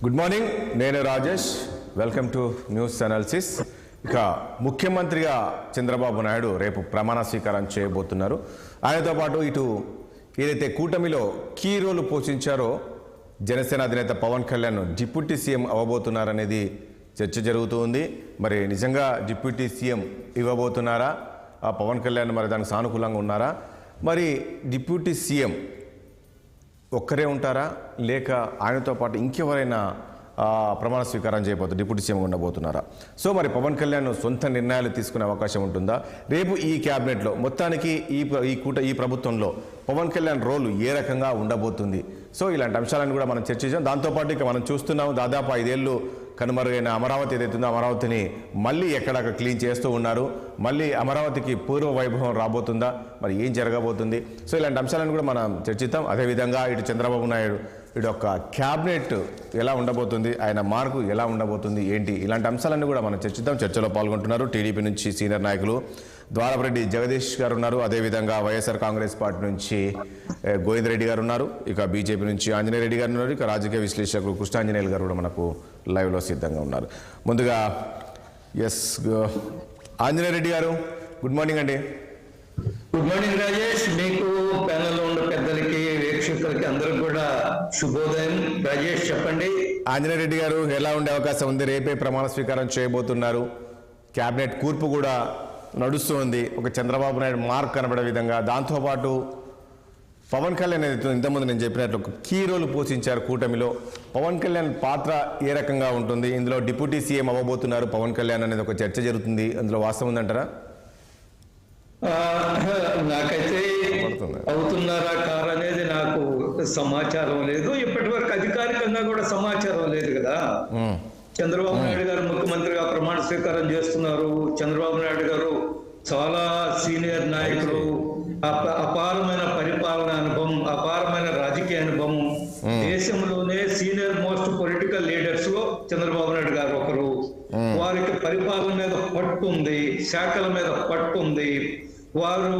Good morning, నేను Rajesh. Welcome to news analysis. ఇక ముఖ్యమంత్రిగా చంద్రబాబు నాయుడు రేపు ప్రమాణ స్వీకారం చేయబోతున్నారు. ఆయనతో పాటు ఇటు ఏదైతే కూటమిలో కీ రోల్ పోషించారో జనసేన అధినేత పవన్ కళ్యాణ్ డిప్యూటీ సీఎం అవ్వబోతున్నారనేది చర్చ జరుగుతుంది. మరి నిజంగా డిప్యూటీ సీఎం ఇవ్వబోతున్నారా? పవన్ కళ్యాణ్ మరి దానికి సానుకూలంగా ఉన్నారా? మరి డిప్యూటీ సీఎం ఒక్కరే ఉంటారా, లేక ఆయనతో పాటు ఇంకెవరైనా ప్రమాణ స్వీకారం చేయబోతున్నారు, డిప్యూటీ సీఎం ఉండబోతున్నారా? సో మరి పవన్ కళ్యాణ్ సొంత నిర్ణయాలు తీసుకునే అవకాశం ఉంటుందా? రేపు ఈ క్యాబినెట్లో మొత్తానికి ఈ ప్రభుత్వంలో పవన్ కళ్యాణ్ రోల్ ఏ రకంగా ఉండబోతుంది? సో ఇలాంటి అంశాలను కూడా మనం చర్చించాం. దాంతోపాటు ఇక మనం చూస్తున్నాము, దాదాపు 5 ఏళ్ళు కనుమరుగైన అమరావతి ఏదైతుందో అమరావతిని మళ్ళీ ఎక్కడక్కడ క్లీన్ చేస్తూ ఉన్నారు. మళ్ళీ అమరావతికి పూర్వ వైభవం రాబోతుందా? మరి ఏం జరగబోతుంది? సో ఇలాంటి అంశాలను కూడా మనం చర్చిద్దాం. అదేవిధంగా ఇటు చంద్రబాబు నాయుడు ఇటు ఒక క్యాబినెట్ ఎలా ఉండబోతుంది, ఆయన మార్కు ఎలా ఉండబోతుంది, ఏంటి, ఇలాంటి అంశాలన్నీ కూడా మనం చర్చిద్దాం. చర్చలో పాల్గొంటున్నారు టీడీపీ నుంచి సీనియర్ నాయకులు ద్వారపరెడ్డి జగదీష్ గారు ఉన్నారు. అదేవిధంగా వైఎస్ఆర్ కాంగ్రెస్ పార్టీ నుంచి గోవింద్ రెడ్డి గారు ఉన్నారు. ఇక బీజేపీ నుంచి ఆంజనేయ రెడ్డి గారు ఉన్నారు. ఇక రాజకీయ విశ్లేషకులు కృష్ణాంజనేయులు గారు కూడా మనకు లైవ్లో సిద్ధంగా ఉన్నారు. ముందుగా ఆంజనేయ రెడ్డి గారు, గుడ్ మార్నింగ్ అండి. గుడ్ మార్నింగ్ రాజేష్, మీకు ప్యానెల్లో ఉన్న పెద్దలకి వీక్షకులకి అందరికి కూడా శుభోదయం. రాజేష్ చెప్పండి. ఆంజనేయ రెడ్డి గారు, ఎలా ఉండే అవకాశం ఉంది? రేపే ప్రమాణ స్వీకారం చేయబోతున్నారు. క్యాబినెట్ కూర్పు కూడా నడుస్తుంది. ఒక చంద్రబాబు నాయుడు మార్క్ కనబడే విధంగా, దాంతోపాటు పవన్ కళ్యాణ్ ఇంతకుముందు నేను చెప్పినట్లు ఒక కీ రోల్ పోషించారు కూటమిలో. పవన్ కళ్యాణ్ పాత్ర ఏ రకంగా ఉంటుంది? ఇందులో డిప్యూటీ సీఎం అవ్వబోతున్నారు పవన్ కళ్యాణ్ అనేది ఒక చర్చ జరుగుతుంది. అందులో వాస్తవం ఉందంటారా? నాకైతే అవుతున్నారా కారు అనేది నాకు సమాచారం లేదు. ఇప్పటి వరకు అధికారికంగా కూడా సమాచారం లేదు కదా. చంద్రబాబు నాయుడు గారు ముఖ్యమంత్రిగా ప్రమాణ స్వీకారం చేస్తున్నారు. చంద్రబాబు నాయుడు గారు చాలా సీనియర్ నాయకుడు, అపారమైన పరిపాలన అనుభవం, అపారమైన రాజకీయ అనుభవం. దేశంలోనే సీనియర్ మోస్ట్ పొలిటికల్ లీడర్స్ లో చంద్రబాబు నాయుడు గారు ఒకరు. వారికి పరిపాలన మీద పట్టు ఉంది, శాఖల మీద పట్టు ఉంది. వారు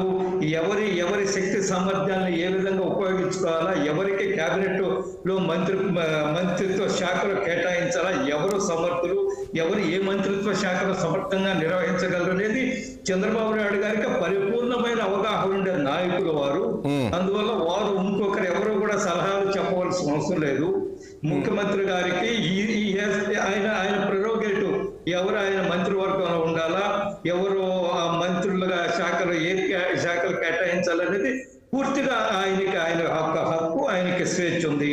ఎవరి శక్తి సామర్థ్యాన్ని ఏ విధంగా ఉపయోగించుకోవాలా, ఎవరికి క్యాబినెట్ లో మంత్రిత్వ శాఖలు కేటాయించాలా, ఎవరు సమర్థులు, ఎవరు ఏ మంత్రిత్వ శాఖలు సమర్థంగా నిర్వహించగలరు అనేది చంద్రబాబు నాయుడు గారికి పరిపూర్ణమైన అవగాహన ఉండే నాయకులు వారు. అందువల్ల వారు ఇంకొకరు ఎవరు కూడా సలహాలు చెప్పవలసిన అవసరం లేదు. ముఖ్యమంత్రి గారికి ఆయన ప్రెరోగేటివ్, ఎవరు ఆయన మంత్రివర్గంలో ఉండాలా, ఎవరు ఆ మంత్రులుగా శాఖలు కేటాయించాలనేది పూర్తిగా ఆయన హక్కు, ఆయనకి స్వేచ్ఛ ఉంది.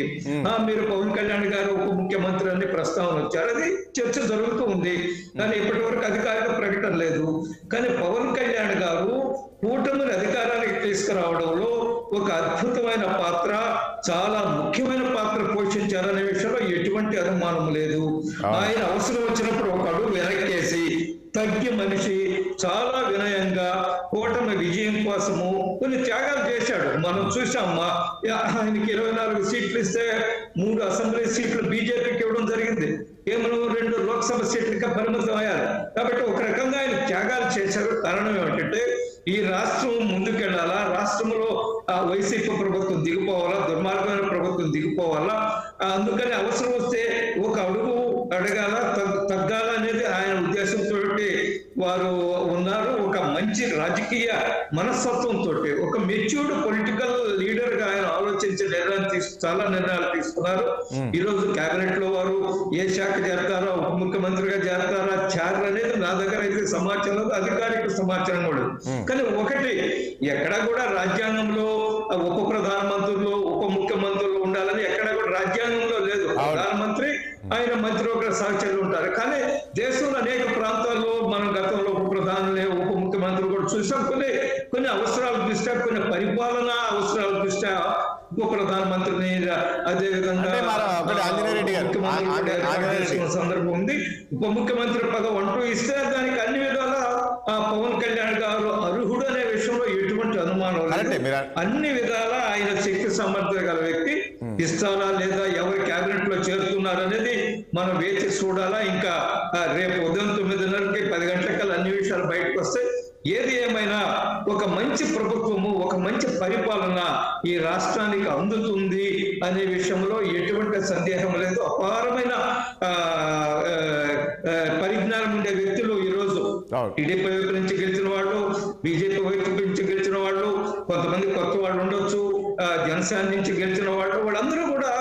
మీరు పవన్ కళ్యాణ్ గారు ఉప ముఖ్యమంత్రి అని ప్రస్తావన వచ్చారు, అది చర్చ జరుగుతూ ఉంది. కానీ ఇప్పటి వరకు అధికారిక ప్రకటన లేదు. కానీ పవన్ కళ్యాణ్ గారు కూటమిని అధికారానికి తీసుకురావడంలో ఒక అద్భుతమైన పాత్ర, చాలా ముఖ్యమైన పాత్ర పోషించారనే విషయంలో ఎటువంటి అనుమానం లేదు. ఆయన అవసరం వచ్చినప్పుడు ఒక అడుగు వెనక్కేసి తగ్గి మనిషి చాలా వినయంగా కూటమి విజయం కోసము కొన్ని త్యాగాలు చేశాడు. మనం చూసామ్మా, ఆయనకి 24 సీట్లు ఇస్తే 3 అసెంబ్లీ సీట్లు బీజేపీకి ఇవ్వడం జరిగింది. కేవలం 2 లోక్సభ సీట్లుగా పరిమితం అయ్యారు. కాబట్టి ఒక రకంగా ఆయన త్యాగాలు చేశారు. కారణం ఏమిటంటే ఈ రాష్ట్రం ముందుకెళ్లాలా, రాష్ట్రంలో వైసీపీ ప్రభుత్వం దిగిపోవాలా, దుర్మార్గమైన ప్రభుత్వం దిగిపోవాలా, అందుకని అవసరం వస్తే ఒక అడుగు అడగాల, తగ్గాల అనేది ఆయన ఉద్దేశంతో వారు ఉన్నారు. ఒక మంచి రాజకీయ మనస్తత్వంతో, ఒక మెచ్యూర్డ్ పొలిటికల్ లీడర్ గా ఆయన ఆలోచించే చాలా నిర్ణయాలు తీసుకున్నారు. ఈ రోజు కేబినెట్ లో వారు ఏ శాఖ చేరతారో, ఉప ముఖ్యమంత్రిగా చేరతారా, చేరరు అనేది నా దగ్గర అయితే సమాచారం, అధికారిక సమాచారం కూడా. కానీ ఒకటి, ఎక్కడ కూడా రాజ్యాంగంలో ఉప ప్రధానమంత్రులు, ఉప ముఖ్యమంత్రులు ఉండాలని ఎక్కడ కూడా రాజ్యాంగంలో లేదు. ప్రధానమంత్రి, ఆయన మంత్రివర్గ సహచరులు ఉంటారు. కానీ దేశంలో అనేక ప్రాంతాల్లో మనం గతంలో ఉప ప్రధానులే, ఉప ముఖ్యమంత్రులు కూడా చూసాం. కొన్ని అవసరాల దృష్ట్యా, కొన్ని పరిపాలనా అవసరాల దృష్ట్యా ఉప ప్రధానమంత్రిని, అదే విధంగా సందర్భం ఉంది. ఉప ముఖ్యమంత్రి పదవి అంటూ ఇస్తే దానికి అన్ని విధాలా పవన్ కళ్యాణ్ గారు అర్హుడు అనే విషయంలో ఎటువంటి అనుమానం లేదు. అన్ని విధాలా ఆయన శక్తి సామర్థ్యం గల వ్యక్తి. ఇస్తారా లేదా, ఎవరి క్యాబినెట్ లో చేరుతున్నారు అనేది మనం వేచి చూడాలా. ఇంకా రేపు ఉదయం 9:30కి 10 గంటలకల్లా అన్ని విషయాలు బయటకు వస్తాయి. ఏది ఏమైనా ఒక మంచి ప్రభుత్వము, ఒక మంచి పరిపాలన ఈ రాష్ట్రానికి అందుతుంది అనే విషయంలో ఎటువంటి సందేహం లేదు. అపారమైన పరిజ్ఞానం ఉండే వ్యక్తులు ఈరోజు టీడీపీ వైపు నుంచి గెలిచిన వాళ్ళు, బీజేపీ వైపు నుంచి గెలిచిన వాళ్ళు, కొంతమంది కొత్త వాళ్ళు ఉండొచ్చు, జనసేన నుంచి గెలిచిన వాళ్ళు, వాళ్ళందరూ కూడా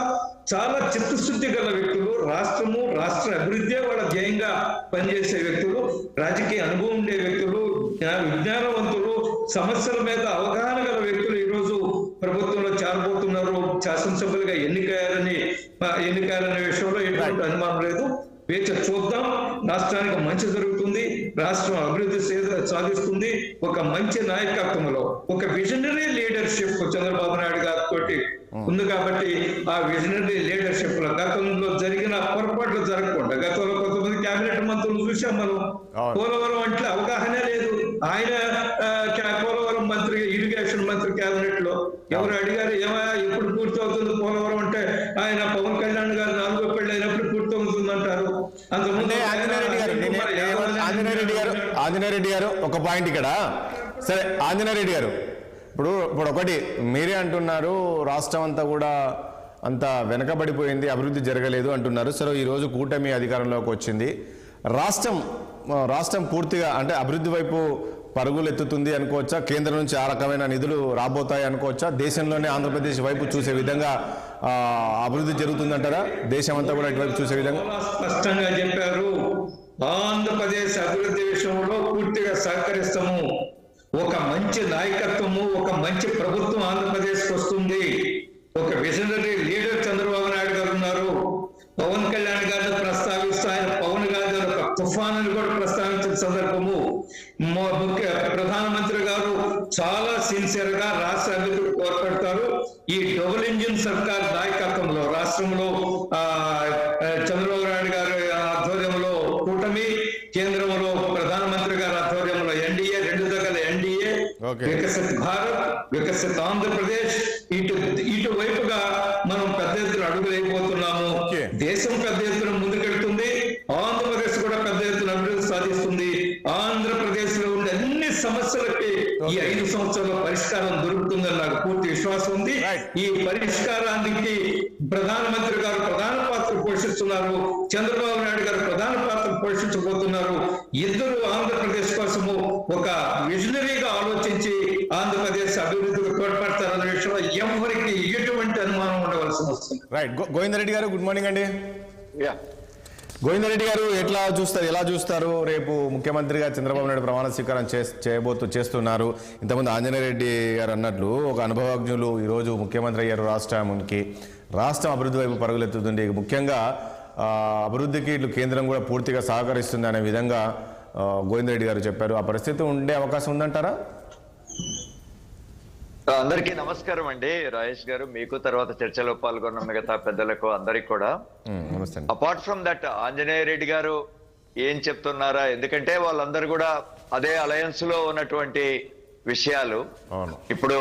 చాలా చిత్తశుద్ధి గల వ్యక్తులు. రాష్ట్రము, రాష్ట్ర అభివృద్ధి వాళ్ళ ధ్యేయంగా పనిచేసే వ్యక్తులు, రాజకీయ అనుభవం ఉండే వ్యక్తులు, విజ్ఞానవంతులు, సమస్యల మీద అవగాహన గల వ్యక్తులు ఈరోజు ప్రభుత్వంలో చేరబోతున్నారు. శాసనసభ్యులుగా ఎన్నికయ్యారనే విషయంలో ఎటువంటి అనుమానం లేదు. వేచి చూద్దాం. రాష్ట్రానికి మంచి జరుగుతుంది, రాష్ట్రం అభివృద్ధి సాధిస్తుంది. ఒక మంచి నాయకత్వంలో, ఒక విజనరీ లీడర్షిప్ చంద్రబాబు నాయుడు గారితో ఉంది కాబట్టి ఆ విజనరీ లీడర్షిప్ లో గతంలో జరిగిన పొరపాట్లు జరగకుండా, గతంలో కొంతమంది కేబినెట్ మంత్రులు చూసాం మనం. పోలవరం అంటే అవగాహన లేదు. ఆయన పోలవరం మంత్రి, ఇరిగేషన్ మంత్రి కేబినెట్ లో ఎవరు అడిగారు ఏమయ్యా ఎప్పుడు పూర్తి అవుతుంది పోలవరం అంటే, ఆయన పవన్ కళ్యాణ్ గారు 4వ పెళ్లి అయినప్పుడు పూర్తి అవుతుంది అంటారు. ఆంజనేయ రెడ్డి గారు ఒక పాయింట్ ఇక్కడ. సరే ఆంజనేయ రెడ్డి గారు, ఇప్పుడు ఒకటి మీరే అంటున్నారు, రాష్ట్రం అంతా కూడా అంత వెనకబడిపోయింది, అభివృద్ధి జరగలేదు అంటున్నారు. సరే ఈరోజు కూటమి అధికారంలోకి వచ్చింది, రాష్ట్రం పూర్తిగా అంటే అభివృద్ధి వైపు పరుగులు ఎత్తుతుంది అనుకోవచ్చా? కేంద్రం నుంచి ఆ రకమైన నిధులు రాబోతాయి అనుకోవచ్చా? దేశంలోనే ఆంధ్రప్రదేశ్ వైపు చూసే విధంగా అభివృద్ధి జరుగుతుందంటారా? దేశం అంతా కూడా ఇటువైపు చూసే విధంగా స్పష్టంగా చెప్పారు. ఆంధ్రప్రదేశ్ అభివృద్ధి విషయంలో పూర్తిగా సహకరిస్తాము. ఒక మంచి నాయకత్వము, ఒక మంచి ప్రభుత్వం ఆంధ్రప్రదేశ్కి వస్తుంది. ఒక విజనరీ లీడర్ చంద్రబాబు నాయుడు గారు ఉన్నారు. పవన్ కళ్యాణ్ గారిని ప్రస్తావిస్తూ ఆయన పవన్ గారి ఒక తుఫాను కూడా ప్రస్తావించిన సందర్భము. ముఖ్య ప్రధానమంత్రి గారు చాలా సిన్సియర్ గా రాష్ట్ర అభివృద్ధికి కోరుపెడతారు. ఈ డబుల్ ఇంజిన్ సర్కార్ నాయకత్వంలో రాష్ట్రంలో చంద్రబాబు నాయుడు గారి ఆధ్వర్యంలో కూటమి, కేంద్రంలో ప్రధానమంత్రి గారి ఆధ్వర్యంలో ఎన్డీఏ, రెండు దగ్గర ఎన్డీఏ, వికసిత్ భారత్, వికసిత్ ఆంధ్రప్రదేశ్, ఇటువైపుగా మనం పెద్ద ఎత్తున అడుగులైపోతున్నాము. దేశం పెద్ద ఎత్తున ముందుకెళ్తుంది, ఆంధ్రప్రదేశ్ కూడా పెద్ద ఎత్తున అభివృద్ధి సాధిస్తుంది. ఆంధ్రప్రదేశ్ లో ఉండే అన్ని సమస్యలకి ఈ 5 సంవత్సరాల పరిష్కారం దొరుకుతుందని నాకు పూర్తి విశ్వాసం ఉంది. ఈ పరిష్కారానికి ప్రధానమంత్రి గారు ప్రధాన పాత్ర పోషిస్తున్నారు, చంద్రబాబు నాయుడు గారు ప్రధాన పాత్ర పోషించబోతున్నారు. ఇద్దరు ఆంధ్రప్రదేశ్ కోసము ఒక విజనరీగా ఆలోచించి ఆంధ్రప్రదేశ్ అభివృద్ధికి తోడ్పడతారన్న విషయంలో ఎవరికి ఎటువంటి అనుమానం ఉండవలసి వస్తుంది. రైట్. గోవిందరెడ్డి గారు గుడ్ మార్నింగ్ అండి. గోవిందరెడ్డి గారు ఎలా చూస్తారు రేపు ముఖ్యమంత్రిగా చంద్రబాబు నాయుడు ప్రమాణ స్వీకారం చేస్తున్నారు. ఇంతకుముందు ఆంజనేయ రెడ్డి గారు అన్నట్లు ఒక అనుభవజ్ఞులు ఈరోజు ముఖ్యమంత్రి అయ్యారు. రాష్ట్రం అభివృద్ధి వైపు పరుగులెత్తుతుంది. ముఖ్యంగా అభివృద్ధికి ఇట్లు కేంద్రం కూడా పూర్తిగా సహకరిస్తుంది అనే విధంగా గోవిందరెడ్డి గారు చెప్పారు. ఆ పరిస్థితి ఉండే అవకాశం ఉందంటారా? అందరికీ నమస్కారం అండి. రాజేష్ గారు, మీకు తర్వాత చర్చలో పాల్గొన్న మిగతా పెద్దలకు అందరికి కూడా apart from that Anjaneya Reddy గారు ఏం చెప్తున్నారా, ఎందుకంటే వాళ్ళందరూ కూడా అదే అలయన్స్ లో ఉన్నటువంటి విషయాలు. ఇప్పుడు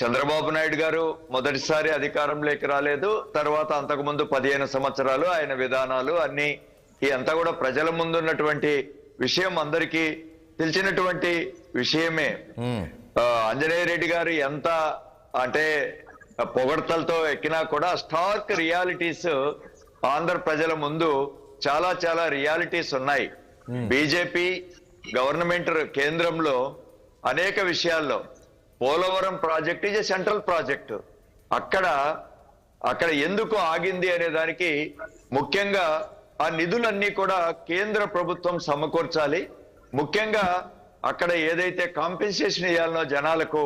చంద్రబాబు నాయుడు గారు మొదటిసారి అధికారంలోకి రాలేదు, తర్వాత అంతకుముందు 15 సంవత్సరాలు ఆయన విధానాలు అన్ని అంతా కూడా ప్రజల ముందున్నటువంటి విషయం అందరికీ తెలిసినటువంటి విషయమే. ఆంజనేయ రెడ్డి గారు ఎంత అంటే పొగడ్తలతో ఎక్కినా కూడా స్టార్క్ రియాలిటీస్ ఆంధ్ర ప్రజల ముందు చాలా రియాలిటీస్ ఉన్నాయి. బీజేపీ గవర్నమెంట్ కేంద్రంలో అనేక విషయాల్లో Polavaram project is a central project. అక్కడ ఎందుకు ఆగింది అనే దానికి ముఖ్యంగా ఆ నిధులన్నీ కూడా కేంద్ర ప్రభుత్వం సమకూర్చాలి. ముఖ్యంగా అక్కడ ఏదైతే కాంపెన్సేషన్ ఇవ్వాలనో జనాలకు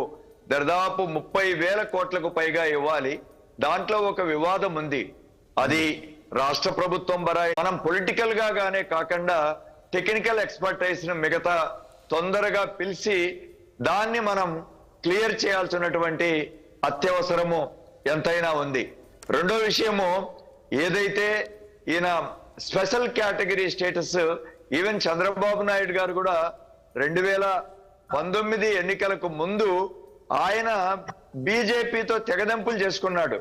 దాదాపు 30,000 కోట్లకు పైగా ఇవ్వాలి. దాంట్లో ఒక వివాదం ఉంది. అది రాష్ట్ర ప్రభుత్వం బరాయి మనం పొలిటికల్ గానే కాకుండా టెక్నికల్ ఎక్స్పర్టైజ్ ను మిగతా తొందరగా పిలిచి దాన్ని మనం క్లియర్ చేయాల్సినటువంటి అత్యవసరము ఎంతైనా ఉంది. రెండో విషయము, ఏదైతే ఈయన special category status even Chandrababu Naidu గారు కూడా 2019 ఎన్నికలకు ముందు ఆయన బీజేపీతో తెగదెంపులు చేసుకున్నాడు.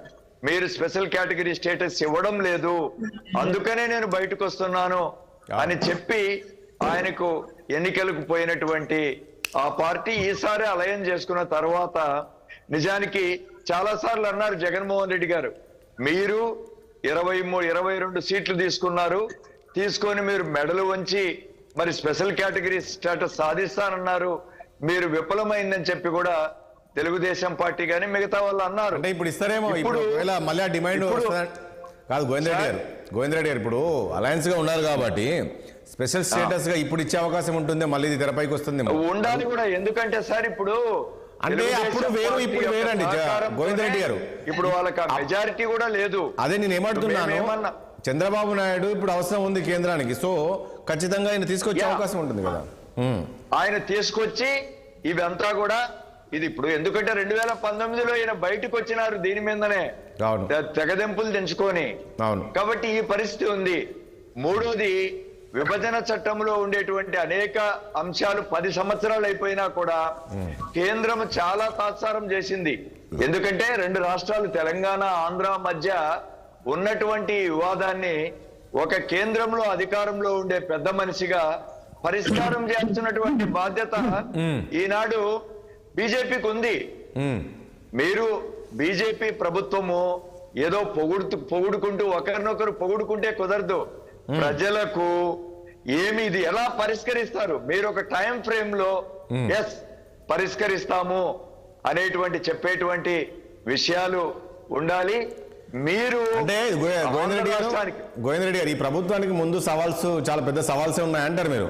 మీరు స్పెషల్ కేటగిరీ స్టేటస్ ఇవ్వడం లేదు, అందుకనే నేను బయటకు వస్తున్నాను అని చెప్పి ఆయనకు ఎన్నికలకు పోయినటువంటి ఆ పార్టీ ఈసారి అలయన్ చేసుకున్న తర్వాత నిజానికి చాలా సార్లు అన్నారు జగన్మోహన్ రెడ్డి గారు, మీరు 22 సీట్లు తీసుకొని మీరు మెడలు వంచి మరి స్పెషల్ కేటగిరీ స్టేటస్ సాధిస్తానన్నారు, మీరు విఫలమైందని చెప్పి కూడా తెలుగుదేశం పార్టీ గాని మిగతా వాళ్ళు అన్నారు. అంటే ఇప్పుడు ఇస్తారేమో, ఇప్పుడు మళ్ళీ డిమాండ్ కాదు గోవింద్ రెడ్డి గారు ఇప్పుడు అలయన్స్ గా ఉన్నారు కాబట్టి స్పెషల్ స్టేటస్ గా ఇప్పుడు ఇచ్చే అవకాశం ఉంటుంది, మళ్ళీ ఇది తెరపైకి వస్తుంది ఉండాలి కూడా. ఎందుకంటే సార్ ఇప్పుడు అంటే అప్పుడు వేరు ఇప్పుడు వేరండి గోవింద్ రెడ్డి గారు, ఇప్పుడు వాళ్ళకి మెజారిటీ కూడా లేదు. అదే నేను ఏమంటున్నాను, చంద్రబాబు నాయుడు ఇప్పుడు అవసరం ఉంది కేంద్రానికి, సో ఖచ్చితంగా ఆయన తీసుకొచ్చే అవకాశం ఉంటుంది కదా. ఆయన తీసుకొచ్చి ఇవంతా కూడా ఇది ఇప్పుడు ఎందుకంటే 2019లో ఈయన బయటకు వచ్చినారు దీని మీదనే తెగదెంపులు తెంచుకొని, కాబట్టి ఈ పరిస్థితి ఉంది. మూడోది, విభజన చట్టంలో ఉండేటువంటి అనేక అంశాలు 10 సంవత్సరాలు అయిపోయినా కూడా కేంద్రం చాలా తాత్సారం చేసింది. ఎందుకంటే 2 రాష్ట్రాలు తెలంగాణ ఆంధ్ర మధ్య ఉన్నటువంటి వివాదాన్ని ఒక కేంద్రంలో అధికారంలో ఉండే పెద్ద మనిషిగా పరిష్కారం చేస్తున్నటువంటి బాధ్యత ఈనాడు బీజేపీకి ఉంది. మీరు బీజేపీ ప్రభుత్వము ఏదో పొగుడుకుంటూ ఒకరినొకరు పొగుడుకుంటే కుదరదు. ప్రజలకు ఏమి ఇది ఎలా పరిష్కరిస్తారు, మీరు ఒక టైం ఫ్రేమ్ లో ఎస్ పరిష్కరిస్తాము అనేటువంటి చెప్పేటువంటి విషయాలు ఉండాలి. మీరు అంటే గోవింద్ రెడ్డి గారు ఈ ప్రభుత్వానికి ముందు చాలా పెద్ద సవాల్సే ఉన్నాయంటారు మీరు?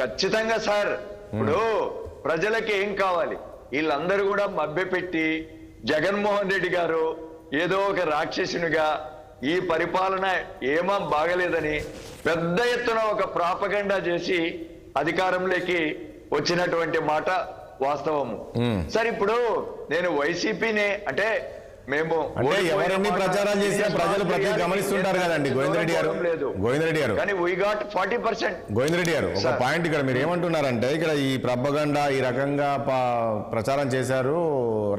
ఖచ్చితంగా సార్. ఇప్పుడు ప్రజలకి ఏం కావాలి, వీళ్ళందరూ కూడా మభ్యపెట్టి జగన్మోహన్ రెడ్డి గారు ఏదో ఒక రాక్షసునిగా ఈ పరిపాలన ఏమో బాగలేదని పెద్ద ఎత్తున ఒక ప్రాపగండా చేసి అధికారంలోకి వచ్చినటువంటి మాట వాస్తవము. సరే ఇప్పుడు నేను వైసీపీని అంటే మేము ఎవరెన్ని ప్రచారాలు చేసినా ప్రజలు ప్రతి గమనిస్తుంటారు కదండి గోవింద్ రెడ్డి గారు. కానీ we got 40%. గోవింద్ రెడ్డి గారు ఒక పాయింట్ ఇక్కడ మీరు ఏమంటున్నారంటే, ఇక్కడ ఈ ప్రపగండా ఈ రకంగా ప్రచారం చేశారు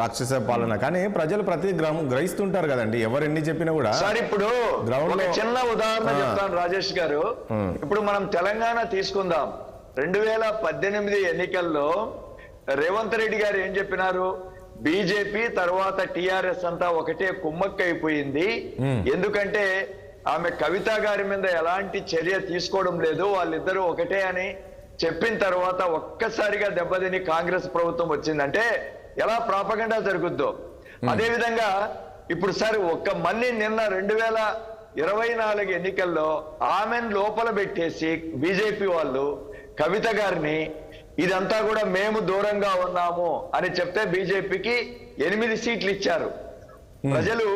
రాక్షస పాలన, కానీ ప్రజలు ప్రతి గ్రహిస్తుంటారు కదండి ఎవరెన్ని చెప్పినా కూడా. సార్ ఇప్పుడు ఒక చిన్న ఉదాహరణ చెప్తాను రాజేష్ గారు. ఇప్పుడు మనం తెలంగాణ తీసుకుందాం. 2018 ఎన్నికల్లో రేవంత్ రెడ్డి గారు ఏం చెప్పినారు, బీజేపీ తర్వాత టిఆర్ఎస్ అంతా ఒకటే కుమ్మక్కైపోయింది, ఎందుకంటే ఆమె కవిత గారి మీద ఎలాంటి చర్య తీసుకోవడం లేదు, వాళ్ళిద్దరూ ఒకటే అని చెప్పిన తర్వాత ఒక్కసారిగా దెబ్బతిని కాంగ్రెస్ ప్రభుత్వం వచ్చిందంటే ఎలా ప్రాపగండా జరుగుద్దో అదే విధంగా ఇప్పుడు సార్ మళ్ళీ నిన్న 2024 ఎన్నికల్లో ఆమెను లోపల పెట్టేసి బీజేపీ వాళ్ళు కవిత గారిని ఇదంతా కూడా మేము దూరంగా ఉన్నాము అని చెప్తే బీజేపీకి 8 సీట్లు ఇచ్చారు. ప్రజలు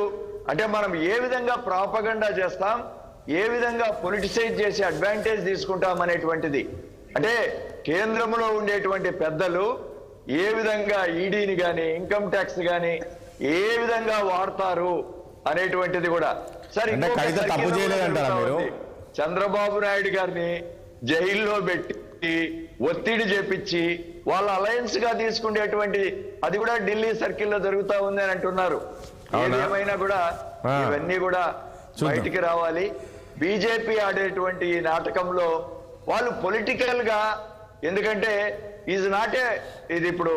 అంటే మనం ఏ విధంగా ప్రాపగండా చేస్తాం, ఏ విధంగా పొలిటిసైజ్ చేసి అడ్వాంటేజ్ తీసుకుంటాం అనేటువంటిది, అంటే కేంద్రంలో ఉండేటువంటి పెద్దలు ఏ విధంగా ఈడీని గాని ఇన్కమ్ ట్యాక్స్ గాని ఏ విధంగా వాడతారు అనేటువంటిది కూడా. సరే చంద్రబాబు నాయుడు గారిని జైల్లో పెట్టి ఒత్తిడి చేపించి వాళ్ళ అలయన్స్ గా తీసుకునేటువంటి అది కూడా ఢిల్లీ సర్కిల్లో జరుగుతా ఉంది అని అంటున్నారు. ఏమైనా కూడా ఇవన్నీ కూడా బయటికి రావాలి. బీజేపీ ఆడేటువంటి ఈ నాటకంలో వాళ్ళు పొలిటికల్ గా, ఎందుకంటే ఈజ్ నాట్ ఇది ఇప్పుడు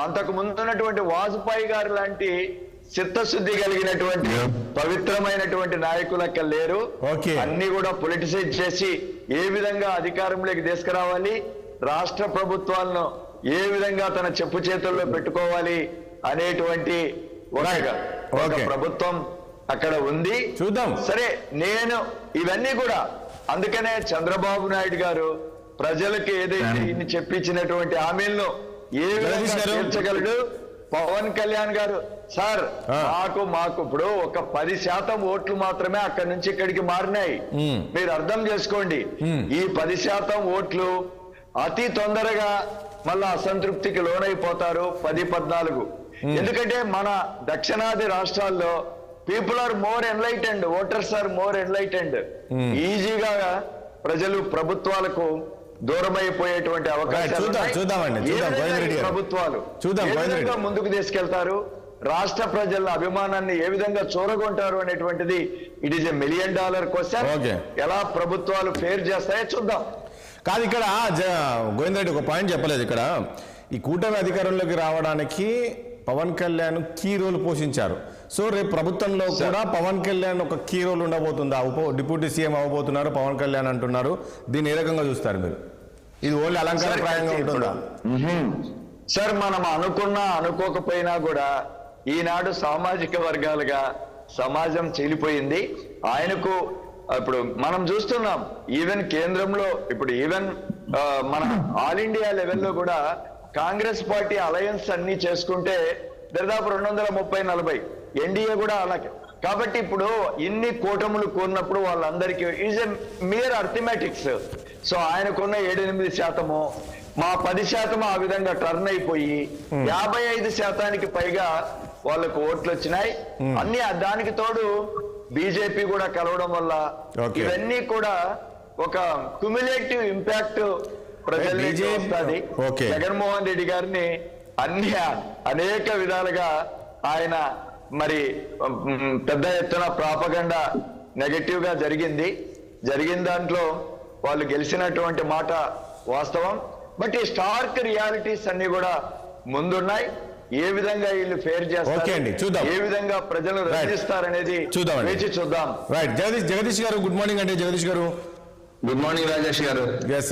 అంతకు ముందున్నటువంటి వాజ్పేయి గారు లాంటి చిత్తశుద్ధి కలిగినటువంటి పవిత్రమైనటువంటి నాయకులక్క లేరు. అన్ని కూడా పొలిటిసైజ్ చేసి ఏ విధంగా అధికారంలోకి తీసుకురావాలి, రాష్ట్ర ప్రభుత్వాలను ఏ విధంగా తన చెప్పు చేతుల్లో పెట్టుకోవాలి అనేటువంటి ఒక ప్రభుత్వం అక్కడ ఉంది. చూద్దాం. సరే, నేను ఇవన్నీ కూడా అందుకనే చంద్రబాబు నాయుడు గారు ప్రజలకు ఏదైతే ఇన్ని చెప్పించినటువంటి హామీలను ఏ విధంగా తీర్చగలడు. పవన్ కళ్యాణ్ గారు సార్ మాకు ఇప్పుడు ఒక 10% ఓట్లు మాత్రమే అక్కడి నుంచి ఇక్కడికి మారినాయి. మీరు అర్థం చేసుకోండి, ఈ 10% ఓట్లు అతి తొందరగా మళ్ళా అసంతృప్తికి లోనైపోతారు 10-14. ఎందుకంటే మన దక్షిణాది రాష్ట్రాల్లో people are more enlightened, voters are more enlightened. ఈజీగా ప్రజలు ప్రభుత్వాలకు దూరమైపోయేటువంటి అవకాశాలు ప్రభుత్వాలు ముందుకు తీసుకెళ్తారు, రాష్ట్ర ప్రజల అభిమానాన్ని ఏ విధంగా చూరగొంటారు అనేటువంటిది ఇట్ ఈస్ $1 మిలియన్ క్వశ్చన్. ఎలా ప్రభుత్వాలు ఫేర్ చేస్తాయో చూద్దాం. కాదు ఇక్కడ గోవింద్ రెడ్డి ఒక పాయింట్ చెప్పలేదు ఇక్కడ. ఈ కూటమి అధికారంలోకి రావడానికి పవన్ కళ్యాణ్ కీ రోల్ పోషించారు. సో రేపు ప్రభుత్వంలో కూడా పవన్ కళ్యాణ్ ఒక కీ రోల్ ఉండబోతుందా? డిప్యూటీ సీఎం అవ్వబోతున్నారు పవన్ కళ్యాణ్ అంటున్నారు. దీన్ని ఏ రకంగా చూస్తారు మీరు? ఇది ఓన్లీ అలంకారప్రాయంగా ఉంటుందా? సార్, మనం అనుకోకపోయినా కూడా ఈనాడు సామాజిక వర్గాలుగా సమాజం చీలిపోయింది. ఆయనకు ఇప్పుడు మనం చూస్తున్నాం, ఈవెన్ కేంద్రంలో ఇప్పుడు ఈవెన్ మన ఆల్ ఇండియా లెవెల్లో కూడా కాంగ్రెస్ పార్టీ అలయన్స్ అన్ని చేసుకుంటే దాదాపు 230-40 ఎన్డీఏ కూడా అలాగే. కాబట్టి ఇప్పుడు ఇన్ని కూటములు కూడినప్పుడు వాళ్ళందరికీ is a mere arithmetics. So ఆయనకున్న 7-8% మా 10% ఆ విధంగా టర్న్ అయిపోయి 55% పైగా వాళ్ళకు ఓట్లు వచ్చినాయి. అన్ని దానికి తోడు బీజేపీ కూడా కలవడం వల్ల ఇవన్నీ కూడా ఒక క్యుములేటివ్ ఇంపాక్ట్ ప్రజల్ని వస్తుంది. జగన్మోహన్ రెడ్డి గారిని అనేక విధాలుగా ఆయన మరి పెద్ద ఎత్తున ప్రాపగండా నెగటివ్ గా జరిగిన దాంట్లో వాళ్ళు గెలిచినటువంటి మాట వాస్తవం. బట్ ఈ స్టార్క్ రియాలిటీస్ అన్ని కూడా ముందున్నాయి. ఏ విధంగా వీళ్ళు ఫేర్ చేస్తారు, ఏ విధంగా ప్రజలు రక్షిస్తారనేది వేచి చూద్దాం. రైట్. జగదీష్ గారు గుడ్ మార్నింగ్ అండి. జగదీష్ గారు గుడ్ మార్నింగ్. రాజేష్ గారు,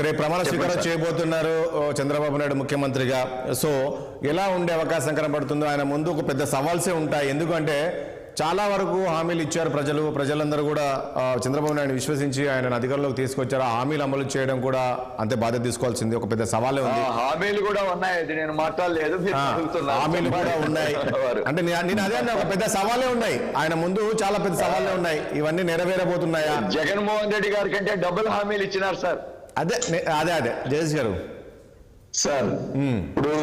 రేపు ప్రమాణ స్వీకారం చేయబోతున్నారు చంద్రబాబు నాయుడు ముఖ్యమంత్రిగా. సో ఎలా ఉండే అవకాశం కనబడుతుందో? ఆయన ముందు ఒక పెద్ద సవాల్సే ఉంటాయి. ఎందుకంటే చాలా వరకు హామీలు ఇచ్చారు ప్రజలందరూ కూడా చంద్రబాబు నాయుడు విశ్వసించి ఆయన అధికారంలోకి తీసుకొచ్చారు. ఆ హామీలు అమలు చేయడం కూడా అంతే బాధ్యత తీసుకోవాల్సింది, ఒక పెద్ద సవాలే ఉంది. హామీలు కూడా ఉన్నాయి, నేను మాట్లాడలేదు. హామీలు కూడా ఉన్నాయి అంటే నేను అదే అన్న, ఒక పెద్ద సవాలే ఉన్నాయి ఆయన ముందు, చాలా పెద్ద సవాలే ఉన్నాయి. ఇవన్నీ నెరవేరబోతున్నాయా? జగన్మోహన్ రెడ్డి గారి కంటే డబుల్ హామీలు ఇచ్చినారు సార్. అదే జగదీష్ గారు సార్, ఇప్పుడు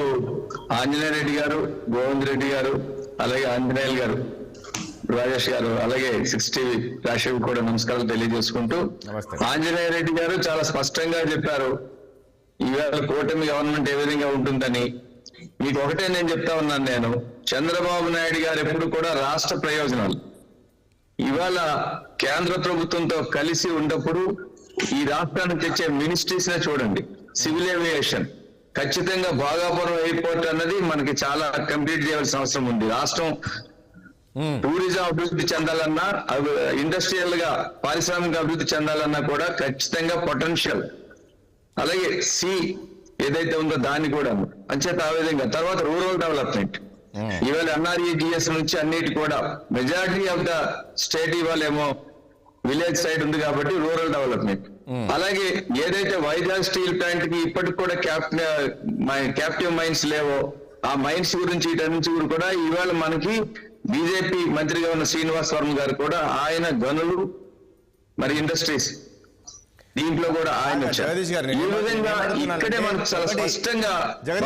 ఆంజనేయ రెడ్డి గారు, గోవింద్ రెడ్డి గారు, అలాగే ఆంజనేయులు గారు, రాజేష్ గారు, అలాగే 60 రాశివి కూడా నమస్కారాలు తెలియజేసుకుంటూ, ఆంజనేయ రెడ్డి గారు చాలా స్పష్టంగా చెప్పారు ఇవాళ కూటమి గవర్నమెంట్ ఏ విధంగా ఉంటుందని. మీకు ఒకటే నేను చెప్తా ఉన్నాను, నేను చంద్రబాబు నాయుడు గారు ఎప్పుడు కూడా రాష్ట్ర ప్రయోజనాలు, ఇవాళ కేంద్ర ప్రభుత్వంతో కలిసి ఉన్నప్పుడు ఈ రాష్ట్రానికి తెచ్చే మినిస్ట్రీస్ నే చూడండి. సివిల్ ఏవియేషన్ ఖచ్చితంగా భోగాపురం ఎయిర్పోర్ట్ అన్నది మనకి చాలా కంప్లీట్ చేయాల్సిన అవసరం ఉంది. రాష్ట్రం టూరిజం అభివృద్ధి చెందాలన్నా, ఇండస్ట్రియల్ గా పారిశ్రామిక అభివృద్ధి చెందాలన్నా కూడా ఖచ్చితంగా పొటెన్షియల్, అలాగే ఏదైతే ఉందో దాన్ని కూడా అంచేత ఆ విధంగా. తర్వాత రూరల్ డెవలప్మెంట్, ఇవాళ NREGS నుంచి అన్నిటి కూడా మెజారిటీ ఆఫ్ ద స్టేట్ ఇవాళ ఏమో విలేజ్ సైడ్ ఉంది కాబట్టి రూరల్ డెవలప్మెంట్. అలాగే ఏదైతే వైజాగ్ స్టీల్ ప్లాంట్ కి ఇప్పటికి కూడా క్యాప్టివ్ మైన్స్ లేవో ఆ మైన్స్ గురించి వీటన్నించి కూడా ఇవాళ మనకి బీజేపీ మంత్రిగా ఉన్న శ్రీనివాస్ వర్మ గారు కూడా ఆయన గనులు మరి ఇండస్ట్రీస్ దీంట్లో కూడా ఆయన ఈ విధంగా ఇక్కడే మనకు చాలా స్పష్టంగా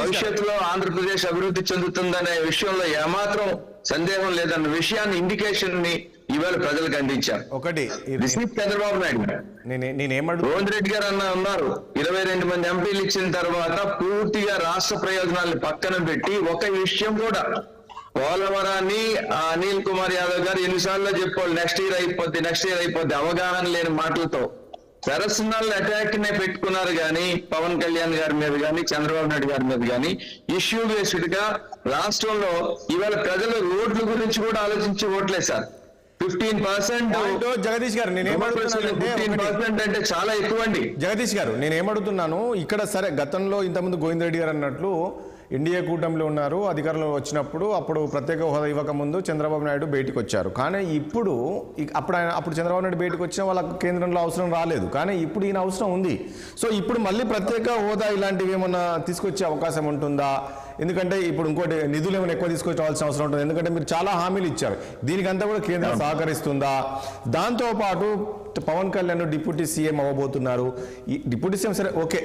భవిష్యత్తులో ఆంధ్రప్రదేశ్ అభివృద్ధి చెందుతుందనే విషయంలో ఏమాత్రం సందేహం లేదన్న విషయాన్ని, ఇండికేషన్ ని ఇవాళ ప్రజలకు అందించారు. ఒకటి చంద్రబాబు నాయుడు గోవింద్ రెడ్డి గారు ఉన్నారు 22 మంది ఎంపీలు ఇచ్చిన తర్వాత పూర్తిగా రాష్ట్ర ప్రయోజనాలను పక్కన పెట్టి ఒక విషయం కూడా పోలవరాన్ని అనిల్ కుమార్ యాదవ్ గారు ఎన్నిసార్లు చెప్పాలి నెక్స్ట్ ఇయర్ అయిపోద్ది అవగాహన లేని మాటలతో పర్సనల్ అటాక్ నే పెట్టుకున్నారు. కానీ పవన్ కళ్యాణ్ గారి మీద కానీ చంద్రబాబు నాయుడు గారి మీద కానీ ఇష్యూ బేస్డ్ గా రాష్ట్రంలో ఇవాళ ప్రజలు రోడ్ల గురించి కూడా ఆలోచించి ఓట్లేదు సార్. 15%. జగదీష్ గారు 15% అంటే చాలా ఎక్కువ అండి. జగదీష్ గారు నేనేమడుగుతున్నాను ఇక్కడ, సరే గతంలో ఇంతకుముందు గోవింద్ రెడ్డి గారు అన్నట్లు ఎన్డీఏ కూటమిలో ఉన్నారు, అధికారంలో వచ్చినప్పుడు అప్పుడు ప్రత్యేక హోదా ఇవ్వకముందు చంద్రబాబు నాయుడు బయటకు వచ్చారు. కానీ ఇప్పుడు అప్పుడు చంద్రబాబు నాయుడు బయటకు వచ్చినా వాళ్ళకి కేంద్రంలో అవసరం రాలేదు, కానీ ఇప్పుడు ఈయన అవసరం ఉంది. సో ఇప్పుడు మళ్ళీ ప్రత్యేక హోదా ఇలాంటివి ఏమన్నా తీసుకొచ్చే అవకాశం ఉంటుందా? ఎందుకంటే ఇప్పుడు ఇంకోటి నిధులు ఏమైనా ఎక్కువ తీసుకొచ్చాల్సిన అవసరం ఉంటుంది, ఎందుకంటే మీరు చాలా హామీలు ఇచ్చారు. దీనికంతా కూడా కేంద్రం సహకరిస్తుందా? దాంతోపాటు పవన్ కళ్యాణ్ డిప్యూటీ సీఎం అవ్వబోతున్నారు. ఈ డిప్యూటీ సీఎం సరే ఓకే,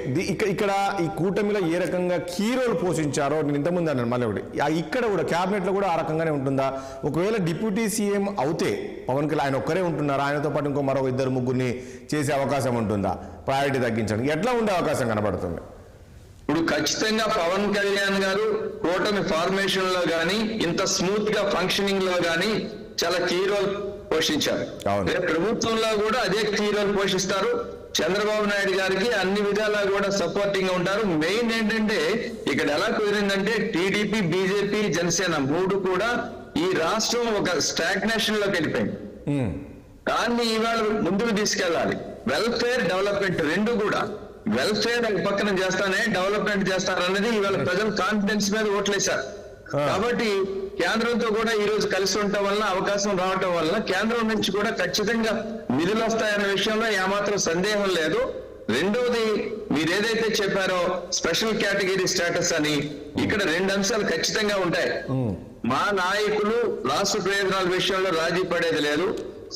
ఇక్కడ ఈ కూటమిలో ఏ రకంగా కీ రోల్ పోషించారో నేను ఇంతకుముందు అన్నాను, మళ్ళీ ఒకటి ఇక్కడ కూడా క్యాబినెట్లో కూడా ఆ రకంగానే ఉంటుందా? ఒకవేళ డిప్యూటీ సీఎం అవుతే పవన్ కళ్యాణ్ ఆయన ఒక్కరే ఉంటున్నారు, ఆయనతో పాటు ఇంకో మరో 2-3 చేసే అవకాశం ఉంటుందా? ప్రయారిటీ తగ్గించడానికి ఎట్లా ఉండే అవకాశం కనబడుతుంది? ఇప్పుడు ఖచ్చితంగా పవన్ కళ్యాణ్ గారు కూటమి ఫార్మేషన్ లో గానీ ఇంత స్మూత్ గా ఫంక్షనింగ్ లో గానీ చాలా కీ రోల్ పోషించారు. ప్రభుత్వంలో కూడా అదే కీ రోల్ పోషిస్తారు. చంద్రబాబు నాయుడు గారికి అన్ని విధాలా కూడా సపోర్టింగ్ గా ఉంటారు. మెయిన్ ఏంటంటే ఇక్కడ ఎలా కుదిరిందంటే టీడీపీ, బీజేపీ, జనసేన మూడు కూడా ఈ రాష్ట్రం ఒక స్టాగ్నేషన్ లోకి వెళ్ళిపోయింది. దాన్ని ఇవాళ ముందుకు తీసుకెళ్ళాలి. వెల్ఫేర్, డెవలప్మెంట్ రెండు కూడా, వెల్ఫేర్ పక్కన చేస్తానే డెవలప్మెంట్ చేస్తారన్నది ఇవాళ ప్రజలు కాన్ఫిడెన్స్ మీద ఓట్లేశారు. కాబట్టి కేంద్రంతో కూడా ఈ రోజు కలిసి ఉండటం వల్ల, అవకాశం రావటం వల్ల కేంద్రం నుంచి కూడా ఖచ్చితంగా నిధులు వస్తాయన్న విషయంలో ఏమాత్రం సందేహం లేదు. రెండోది, మీరు ఏదైతే చెప్పారో స్పెషల్ కేటగిరీ స్టేటస్ అని, ఇక్కడ రెండు అంశాలు ఖచ్చితంగా ఉంటాయి. మా నాయకులు రాష్ట్ర ప్రయోజనాల విషయంలో రాజీ పడేది లేదు.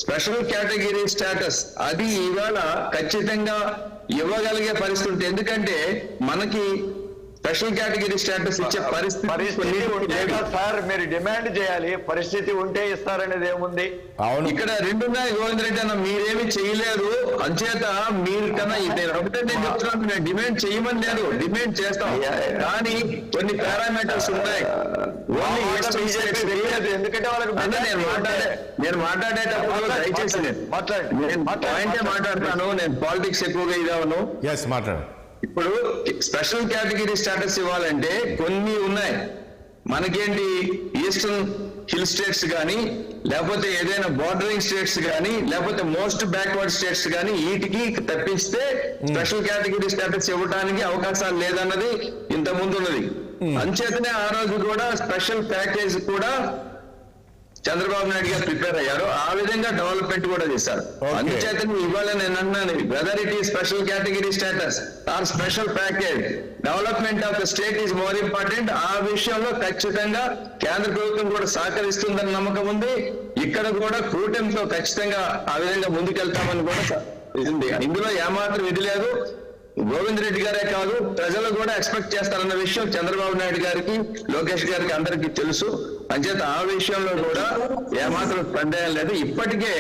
స్పెషల్ కేటగిరీ స్టేటస్ అది ఇవాళ ఖచ్చితంగా ఇవ్వగలిగే పరిస్థితి. ఎందుకంటే మనకి స్పెషల్ కేటగిరీ స్టేటస్ ఇచ్చే పరిస్థితి ఉంటే సార్ మీరు డిమాండ్ చేయాలి. పరిస్థితి ఉంటే ఇస్తారనేది ఏముంది? అవును, ఇక్కడ రెండున్నాయి గోవింద్ రెడ్డి అన్న, మీరేమి చేయలేదు. అంచేత మీరు కన్నా ఒకటే నేను చెప్తున్నాను, నేను డిమాండ్ చేయమని లేదు, డిమాండ్ చేస్తాం. కానీ కొన్ని పారామీటర్స్ ఉన్నాయి. ఎందుకంటే వాళ్ళకి నేను మాట్లాడేటప్పుడు దయచేసి నేను పాయింటే మాట్లాడతాను. నేను పాలిటిక్స్ ఎక్కువగా ఇదాను. మాట్లాడు. ఇప్పుడు స్పెషల్ కేటగిరీ స్టేటస్ ఇవ్వాలంటే కొన్ని ఉన్నాయి. మనకేంటి, ఈస్టర్న్ హిల్ స్టేట్స్ కానీ, లేకపోతే ఏదైనా బార్డరింగ్ స్టేట్స్ కానీ, లేకపోతే మోస్ట్ బ్యాక్వర్డ్ స్టేట్స్ కానీ, వీటికి తప్పిస్తే స్పెషల్ కేటగిరీ స్టేటస్ ఇవ్వడానికి అవకాశాలు లేదన్నది ఇంత ముందు ఉన్నది. అంచేతనే ఆ రోజు కూడా స్పెషల్ ప్యాకేజ్ కూడా చంద్రబాబు నాయుడు గారు ప్రిపేర్ అయ్యారు. ఆ విధంగా డెవలప్మెంట్ కూడా చేశారు. అందుచేత ఇవాళ నేను అన్నాను, వెదర్ ఇట్ ఈ special category status are special package, development of the state is more important. ఆ విషయంలో ఖచ్చితంగా కేంద్ర ప్రభుత్వం కూడా సహకరిస్తుందని నమ్మకం ఉంది. ఇక్కడ కూడా కూటమితో ఖచ్చితంగా ఆ విధంగా ముందుకెళ్తామని కూడా ఉంది. ఇందులో ఏమాత్రం ఇది లేదు. గోవింద్ రెడ్డి గారే కాదు, ప్రజలు కూడా ఎక్స్పెక్ట్ చేస్తారన్న విషయం చంద్రబాబు నాయుడు గారికి, లోకేష్ గారికి అందరికీ తెలుసు. అంచేత ఆ విషయంలో కూడా ఏమాత్రం సందేహం లేదు. ఇప్పటికే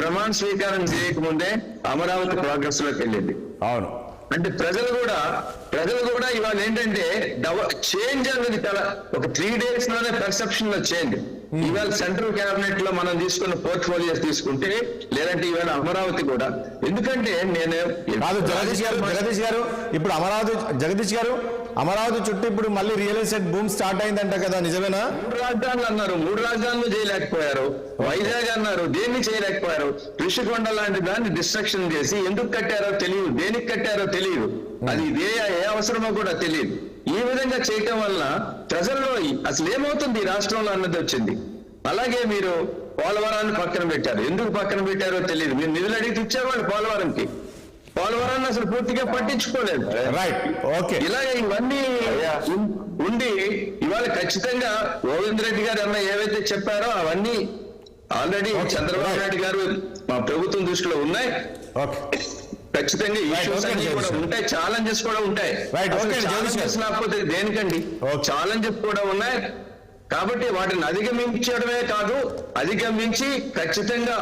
ప్రమాణ స్వీకారం చేయకముందే అమరావతి ప్రోగ్రెస్ లోకి వెళ్ళింది. అవును, అంటే ప్రజలు కూడా ఇవాళ ఏంటంటే చేంజ్ అనేది చాలా ఒక 3 days లోనే పర్సెప్షన్ లో చేంజ్. ఇవాళ సెంట్రల్ క్యాబినెట్ లో మనం తీసుకున్న పోర్ట్ఫోలియోస్ తీసుకుంటే, లేదంటే ఇవాళ అమరావతి కూడా, ఎందుకంటే నేను జగదీష్ గారు ఇప్పుడు జగదీష్ గారు అమరావతి చుట్టూ ఇప్పుడు మళ్ళీ రియల్ ఎస్టేట్ బూమ్ స్టార్ట్ అయిందంట కదా, నిజమేనా? 3 రాజధానులు అన్నారు, 3 రాజధానులు చేయలేకపోయారు. వైజాగ్ అన్నారు, దేన్ని చేయలేకపోయారు. ఋషికొండ లాంటి దాన్ని డిస్ట్రక్షన్ చేసి ఎందుకు కట్టారో తెలియదు, దేనికి కట్టారో తెలియదు, అది ఏ అవసరమో కూడా తెలియదు. ఈ విధంగా చేయటం వల్ల ప్రజల్లో అసలు ఏమవుతుంది ఈ రాష్ట్రంలో అన్నది వచ్చింది. అలాగే మీరు పోలవరాన్ని పక్కన పెట్టారు. ఎందుకు పక్కన పెట్టారో తెలియదు. మీరు నిధులు అడిగితే ఇచ్చేవాళ్ళు పోలవరాన్ని అసలు పూర్తిగా పట్టించుకోలేదు. ఇలాగే ఇవన్నీ ఉండి ఇవాళ ఖచ్చితంగా గోవింద్ రెడ్డి గారు అన్న ఏవైతే చెప్పారో అవన్నీ ఆల్రెడీ చంద్రబాబు నాయుడు గారు మా ప్రభుత్వం దృష్టిలో ఉన్నాయి. ఖచ్చితంగా ఇష్యూస్ అన్ని కూడా ఉంటాయి, ఛాలెంజెస్ కూడా ఉంటాయి. లేకపోతే దేనికండి, ఛాలెంజెస్ కూడా ఉన్నాయి. కాబట్టి వాటిని అధిగమించడమే కాదు, అధిగమించి ఖచ్చితంగా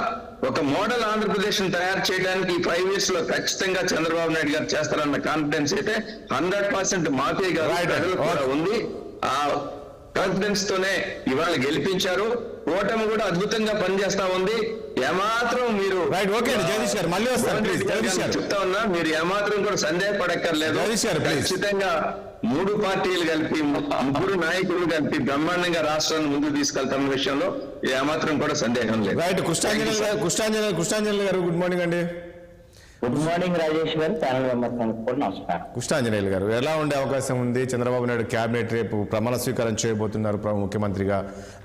ఒక మోడల్ ఆంధ్రప్రదేశ్ తయారు చేయడానికి 5 years లో ఖచ్చితంగా చంద్రబాబు నాయుడు గారు చేస్తారన్న కాన్ఫిడెన్స్ అయితే 100% మాకే గారు ప్రజలు కూడా ఉంది. ఆ కాన్ఫిడెన్స్ తోనే ఇవాళ గెలిపించారు. కూటమి కూడా అద్భుతంగా పనిచేస్తా ఉంది. ఏమాత్రం మీరు చెప్తా ఉన్నా, మీరు ఏమాత్రం కూడా సందేహపడక్కర్లేదు. ఖచ్చితంగా 3 పార్టీలు కలిపి, 3 నాయకులు కలిపి బ్రహ్మాండంగా రాష్ట్రాన్ని ముందుకు తీసుకెళ్తామన్న విషయంలో ఏమాత్రం కూడా సందేహం లేదు. కృష్ణాంజలి గారు గుడ్ మార్నింగ్ అండి. గుడ్ మార్నింగ్ రాజేష్ గారు, ఛానల్ మెంబర్స్ కూడా నమస్కారం. కృష్ణాంజనేయులు గారు, ఎలా ఉండే అవకాశం ఉంది? చంద్రబాబు నాయుడు క్యాబినెట్ రేపు ప్రమాణ స్వీకారం చేయబోతున్నారు ముఖ్యమంత్రిగా.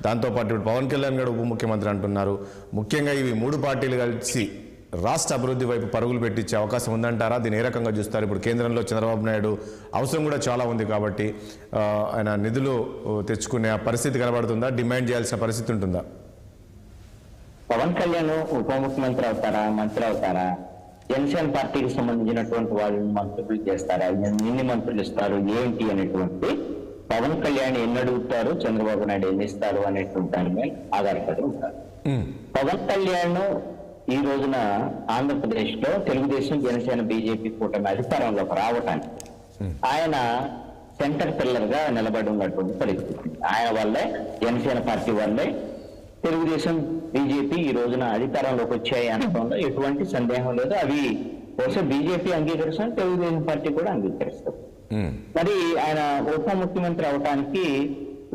దాంతోపాటు ఇప్పుడు పవన్ కళ్యాణ్ గారు ఉప ముఖ్యమంత్రి అంటున్నారు. ముఖ్యంగా ఇవి 3 పార్టీలు కలిసి రాష్ట్ర అభివృద్ధి వైపు పరుగులు పెట్టించే అవకాశం ఉందంటారా? దీన్ని ఏ రకంగా చూస్తారు? ఇప్పుడు కేంద్రంలో చంద్రబాబు నాయుడు అవసరం కూడా చాలా ఉంది కాబట్టి ఆయన నిధులు తెచ్చుకునే పరిస్థితి కనబడుతుందా? డిమాండ్ చేయాల్సిన పరిస్థితి ఉంటుందా? పవన్ కళ్యాణ్ ఉప ముఖ్యమంత్రి అవుతారా, మంత్రి అవుతారా? జనసేన పార్టీకి సంబంధించినటువంటి వాళ్ళని మంత్రులు చేస్తారా, ఎన్ని మంత్రులు ఇస్తారు ఏంటి అనేటువంటి పవన్ కళ్యాణ్ ఎన్ని అడుగుతారు, చంద్రబాబు నాయుడు ఎన్ని ఇస్తారు అనేటువంటి దాని మీద ఆధారపడి ఉంటారు. పవన్ కళ్యాణ్ ఈ రోజున ఆంధ్రప్రదేశ్ లో తెలుగుదేశం, జనసేన, బీజేపీ కూటమి అధికారంలోకి రావటానికి ఆయన సెంటర్ పిల్లర్ గా నిలబడి ఉన్నటువంటి పరిస్థితి. ఆయన వల్లే, జనసేన పార్టీ వల్లే తెలుగుదేశం బీజేపీ ఈ రోజున అధికారంలోకి వచ్చాయి అనడంలో ఎటువంటి సందేహం లేదు. అవి బహుశా బీజేపీ అంగీకరిస్తాం, తెలుగుదేశం పార్టీ కూడా అంగీకరిస్తాం. మరి ఆయన ఉప ముఖ్యమంత్రి అవడానికి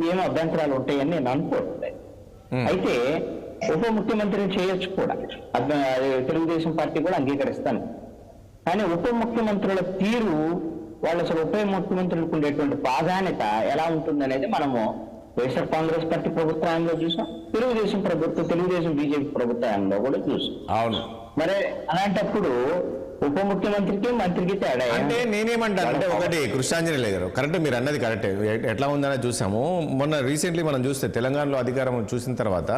ఏం అభ్యంతరాలు ఉంటాయని నేను అనుకోవట్లేదు. అయితే ఉప ముఖ్యమంత్రిని చేయొచ్చు కూడా, తెలుగుదేశం పార్టీ కూడా అంగీకరిస్తాను. కానీ ఉప ముఖ్యమంత్రుల తీరు, వాళ్ళు అసలు ఉప ముఖ్యమంత్రులకు ఉండేటువంటి ప్రాధాన్యత ఎలా ఉంటుందనేది మనము వైఎస్ఆర్ కాంగ్రెస్ పార్టీ ప్రభుత్వంలో చూసాం, తెలుగుదేశం బీజేపీ ప్రభుత్వంలో కూడా చూసాం. అవును. మరి అలాంటప్పుడు ఉప ముఖ్యమంత్రికి మంత్రికి తేడా అంటే నేనేమంటాను అంటే, ఒకటి కృష్ణాంజనేయులు గారు కరెక్ట్, మీరు అన్నది కరెక్టే. ఎట్లా ఉందని చూసాము మొన్న రీసెంట్లీ మనం చూస్తే తెలంగాణలో అధికారం చూసిన తర్వాత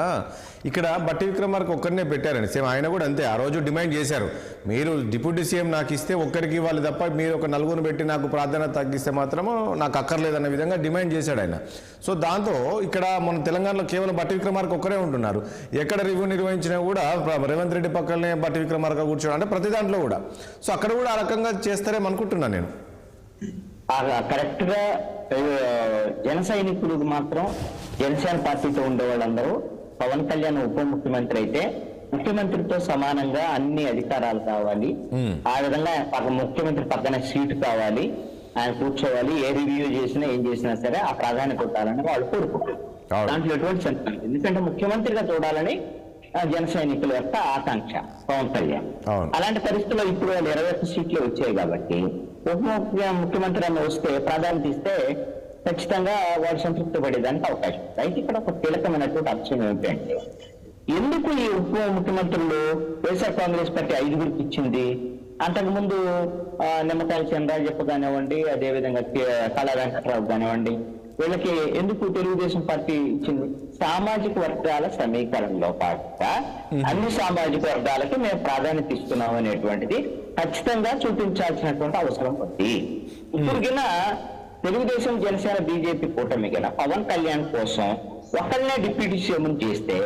ఇక్కడ బట్టి విక్రమార్క ఒక్కరినే పెట్టారని, సేమ్ ఆయన కూడా అంతే. ఆ రోజు డిమాండ్ చేశారు, మీరు డిప్యూటీ సీఎం నాకు ఇస్తే ఒక్కరికి ఇవ్వాలి తప్ప మీరు ఒక నలుగురు పెట్టి నాకు ప్రాధాన్యత తగ్గిస్తే మాత్రము నాకు అక్కర్లేదన్న విధంగా డిమాండ్ చేశాడు ఆయన. సో దాంతో ఇక్కడ మన తెలంగాణలో కేవలం బట్టి విక్రమార్క ఒక్కరే ఉంటున్నారు. ఎక్కడ రివ్యూ నిర్వహించినా కూడా రేవంత్ రెడ్డి పక్కనే బట్టి విక్రమార్క కూర్చోడం, అంటే ప్రతి దాంట్లో కూడా. సో అక్కడ కూడా ఆ రకంగా చేస్తారేమో అనుకుంటున్నాను నేను. కరెక్ట్ గా జన సైనికులకు మాత్రం జనసేన పార్టీతో ఉండే వాళ్ళందరూ పవన్ కళ్యాణ్ ఉప ముఖ్యమంత్రి అయితే ముఖ్యమంత్రితో సమానంగా అన్ని అధికారాలు కావాలి, ఆ విధంగా ముఖ్యమంత్రి పక్కన సీటు కావాలి, ఆయన కూర్చోవాలి, ఏ రివ్యూ చేసినా ఏం చేసినా సరే ఆ ప్రాధాన్యత ఉండాలని వాళ్ళు కోరుకుంటారు. దాంట్లో ఎటువంటి సందేహం లేదు. ఎందుకంటే ముఖ్యమంత్రిగా చూడాలని జన సైనికుల యొక్క ఆకాంక్ష పవన్ కళ్యాణ్. అలాంటి పరిస్థితుల్లో ఇప్పుడు 21 సీట్లు వచ్చాయి కాబట్టి ఉప ముఖ్యమంత్రి అని వస్తే ప్రాధాన్యత ఇస్తే ఖచ్చితంగా వాళ్ళు సంతృప్తి పడేదానికి అవకాశం ఉంది. అయితే ఇక్కడ ఒక కీలకమైనటువంటి అంశం ఏమిటంటే, ఎందుకు ఈ ఉప ముఖ్యమంత్రులు వైఎస్ఆర్ కాంగ్రెస్ పార్టీ 5గురికి ఇచ్చింది? అంతకుముందు నిమ్మకాయల చంద్రరాజప్ప కానివ్వండి, అదేవిధంగా కళా వెంకట్రావు కానివ్వండి, వీళ్ళకి ఎందుకు తెలుగుదేశం పార్టీ ఇచ్చింది? సామాజిక వర్గాల సమీకరణలో పాటుగా అన్ని సామాజిక వర్గాలకి మేము ప్రాధాన్యత ఇస్తున్నాం అనేటువంటిది ఖచ్చితంగా చూపించాల్సినటువంటి అవసరం ఉంది. ఇప్పుడు తెలుగుదేశం జనసేన బీజేపీ కూటమి పవన్ కళ్యాణ్ కోసం ఒకళ్ళనే డిప్యూటీ సీఎం చేస్తే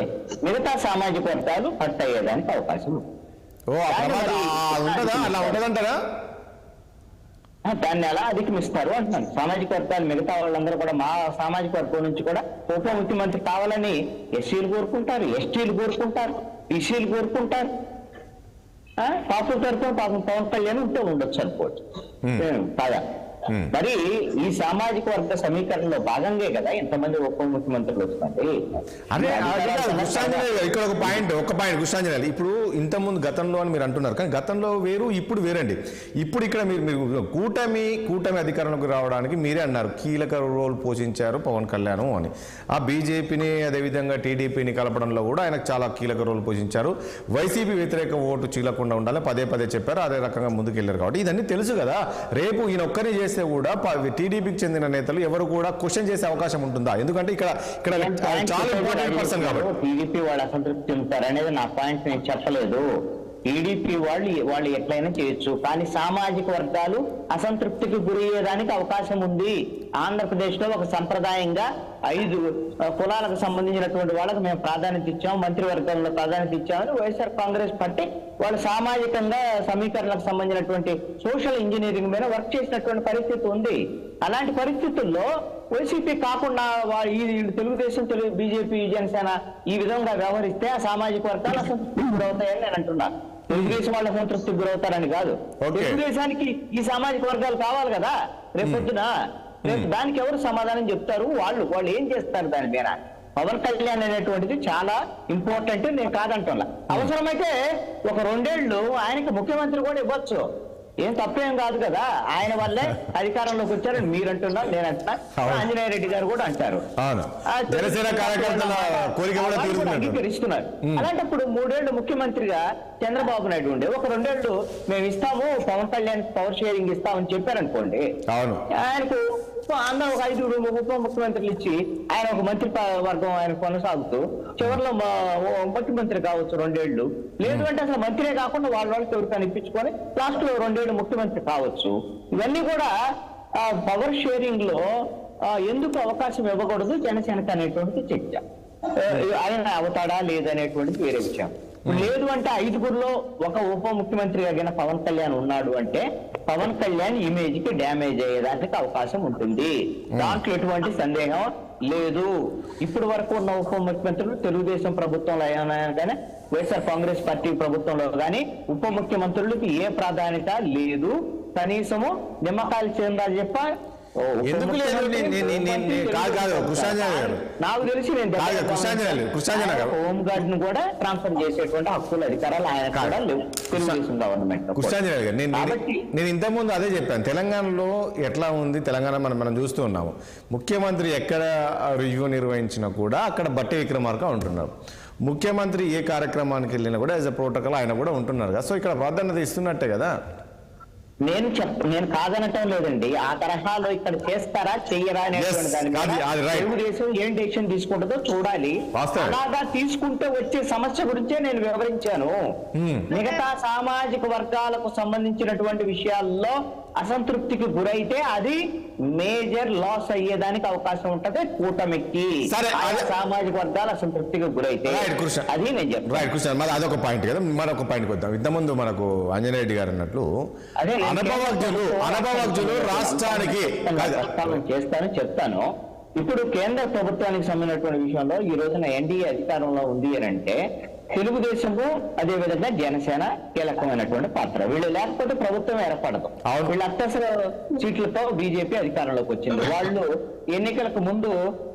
మిగతా సామాజిక వర్గాలు హట్ అయ్యేదానికి అవకాశం ఉంది. దాన్ని ఎలా అధిగమిస్తారు అంటున్నాను. సామాజిక వర్గాలు మిగతా వాళ్ళందరూ కూడా మా సామాజిక వర్గం నుంచి కూడా ఉప ముఖ్యమంత్రి కావాలని ఎస్సీలు కోరుకుంటారు, ఎస్టీలు కోరుకుంటారు, బీసీలు కోరుకుంటారు. పాపుల తరఫున పాపం పవన్ కళ్యాణ్ ఉంటూ ఉండొచ్చు అనుకోవచ్చు కాదా? మరి ఈ సామాజిక వర్గ సమీకరణలో భాగంగా కదా ఇంతమంది ఉప ముఖ్యమంత్రులు వస్తుంది. ఇక్కడ ఒక పాయింట్ కృష్ణాంజనేయులు, ఇప్పుడు ఇంతకుముందు గతంలో అని మీరు అంటున్నారు, కానీ గతంలో వేరు ఇప్పుడు వేరండి. ఇప్పుడు ఇక్కడ మీరు కూటమి అధికారంలోకి రావడానికి మీరే అన్నారు కీలక రోల్ పోషించారు పవన్ కళ్యాణ్ అని. ఆ బీజేపీని అదేవిధంగా టీడీపీని కలపడంలో కూడా ఆయనకు చాలా కీలక రోల్ పోషించారు. వైసీపీ వ్యతిరేక ఓటు చీలకుండా ఉండాలని పదే చెప్పారు. అదే రకంగా ముందుకెళ్లారు. కాబట్టి ఇదన్నీ తెలుసు కదా. రేపు ఈయన ఒక్కరిని చేస్తే కూడా టీడీపీకి చెందిన నేతలు ఎవరు కూడా క్వశ్చన్ చేసే అవకాశం ఉంటుందా? ఎందుకంటే ఇక్కడ చాలా ఇంపార్టెంట్ పర్సన్ కాబట్టి టీడీపీ వాళ్ళు అసంతృప్తి చెందుతారు అనేది నా పాయింట్ నేను చెప్పలేదు. టీడీపీ వాళ్ళు ఎట్లయినా చేయొచ్చు, కానీ సామాజిక వర్గాలు అసంతృప్తికి గురయ్యేదానికి అవకాశం ఉంది. ఆంధ్రప్రదేశ్ లో ఒక సంప్రదాయంగా 5 కులాలకు సంబంధించినటువంటి వాళ్ళకి మేము ప్రాధాన్యత ఇచ్చాము, మంత్రివర్గంలో ప్రాధాన్యత ఇచ్చామని వైఎస్ఆర్ కాంగ్రెస్ పార్టీ వాళ్ళు సామాజికంగా సమీకరణలకు సంబంధించినటువంటి సోషల్ ఇంజనీరింగ్ మీద వర్క్ చేసినటువంటి పరిస్థితి ఉంది. అలాంటి పరిస్థితుల్లో వైసీపీ కాకుండా తెలుగుదేశం బీజేపీ జనసేన ఈ విధంగా వ్యవహరిస్తే ఆ సామాజిక వర్గాలు అసంతృప్తికి గురవుతాయని నేను అంటున్నాను. తెలుగుదేశం వాళ్ళు అసంతృప్తికి గురవుతారని కాదు. తెలుగుదేశానికి ఈ సామాజిక వర్గాలు కావాలి కదా రేపొద్దున. రేపు దానికి ఎవరు సమాధానం చెప్తారు? వాళ్ళు ఏం చేస్తారు దాని మీద? పవన్ కళ్యాణ్ అనేటువంటిది చాలా ఇంపార్టెంట్, నేను కాదంటున్నా. అవసరమైతే ఒక 2 ఏళ్ళు ఆయనకి ముఖ్యమంత్రి కూడా ఇవ్వచ్చు, ఏం తప్పేం కాదు కదా. ఆయన వల్లే అధికారంలోకి వచ్చారని మీరు అంటున్నారు, నేను అంటున్నా, ఆంజనేయ రెడ్డి గారు కూడా అంటారు. అంగీకరిస్తున్నారు. అలాంటప్పుడు 3 ఏళ్ళు ముఖ్యమంత్రిగా చంద్రబాబు నాయుడు ఉండే ఒక 2 ఏళ్ళు మేము ఇస్తాము, పవన్ కళ్యాణ్ పవర్ షేరింగ్ ఇస్తామని చెప్పారనుకోండి, ఆయనకు అందరూ ఒక 5 ఉప ముఖ్యమంత్రులు ఇచ్చి ఆయన ఒక మంత్రి వర్గం ఆయన కొనసాగుతూ చివరిలో ముఖ్యమంత్రి కావచ్చు 2 ఏళ్ళు. లేదు అంటే అసలు మంత్రే కాకుండా వాళ్ళకి ఎవరికైనా ఇప్పించుకొని లాస్ట్ లో 2 ఏళ్ళు ముఖ్యమంత్రి కావచ్చు. ఇవన్నీ కూడా పవర్ షేరింగ్ లో ఎందుకు అవకాశం ఇవ్వకూడదు జనసేనకు అనేటువంటి చర్చ. ఆయన అవుతాడా లేదనేటువంటిది వేరే విషయం. లేదు అంటే 5గురిలో ఒక ఉప ముఖ్యమంత్రిగా గిన పవన్ కళ్యాణ్ ఉన్నాడు అంటే పవన్ కళ్యాణ్ ఇమేజ్ కి డ్యామేజ్ అయ్యేదానికి అవకాశం ఉంటుంది. దాంట్లో ఎటువంటి సందేహం లేదు. ఇప్పుడు వరకు ఉన్న ఉప ముఖ్యమంత్రులు తెలుగుదేశం ప్రభుత్వంలో అయినా కానీ వైఎస్ఆర్ కాంగ్రెస్ పార్టీ ప్రభుత్వంలో కానీ ఉప ముఖ్యమంత్రులకి ఏ ప్రాధాన్యత లేదు. కనీసము నిమ్మకాయలు చేందా చెప్ప ఎందుకు లేదు? కాదు కృష్ణాంజలి గారు, నాకు తెలిసి కృష్ణాంజలి గారు హోమ్ గార్డ్ ను కూడా ట్రాన్స్ఫర్ చేసేటువంటి హక్కులు అధికారాలు ఆయన కూడా లేవు తెలుగుదేశం గవర్నమెంట్. కృష్ణాంజలి గారు, నేను ఇంతకుముందు అదే చెప్పాను. తెలంగాణలో ఎట్లా ఉంది, తెలంగాణ మనం చూస్తూ ఉన్నాము. ముఖ్యమంత్రి ఎక్కడ రివ్యూ నిర్వహించినా కూడా అక్కడ బట్టి విక్రమార్క ఉంటున్నారు. ముఖ్యమంత్రి ఏ కార్యక్రమానికి వెళ్ళినా కూడా యాజ్ అ ప్రోటోకాల్ ఆయన కూడా ఉంటున్నారు కదా. సో ఇక్కడ ప్రాధాన్యత ఇస్తున్నట్టే కదా. నేను కాదనటం లేదండి. ఆ తరహాలో ఇక్కడ చేస్తారా చెయ్యరా అనేటువంటి దాని మీద తెలుగుదేశం ఏం డెసిషన్ తీసుకుంటుందో చూడాలి. అలాగా తీసుకుంటే వచ్చే సమస్య గురించే నేను వివరించాను. మిగతా సామాజిక వర్గాలకు సంబంధించినటువంటి విషయాల్లో అసంతృప్తికి గురైతే అది మేజర్ లాస్ అయ్యేదానికి అవకాశం ఉంటది కూటమికి. సామాజిక వర్గాల అసంతృప్తికి గురైతే అది నేను చెప్తాను. మరి అదొక పాయింట్ కదా. మరొక పాయింట్కి వద్దాం. ఇంతకుముందు మనకు ఆంజనేయ రెడ్డి గారు అన్నట్లు అనుభవజ్ఞులు రాష్ట్రానికి చేస్తాను చెప్తాను. ఇప్పుడు కేంద్ర ప్రభుత్వానికి సంబంధించినటువంటి విషయంలో ఈ రోజున ఎన్డీఏ అధికారంలో ఉంది అని అంటే తెలుగుదేశము అదేవిధంగా జనసేన కీలకమైనటువంటి పాత్ర. వీళ్ళు లేకపోతే ప్రభుత్వం ఏర్పడదు. వీళ్ళు అత్యవసర సీట్లతో బీజేపీ అధికారంలోకి వచ్చింది. వాళ్ళు ఎన్నికలకు ముందు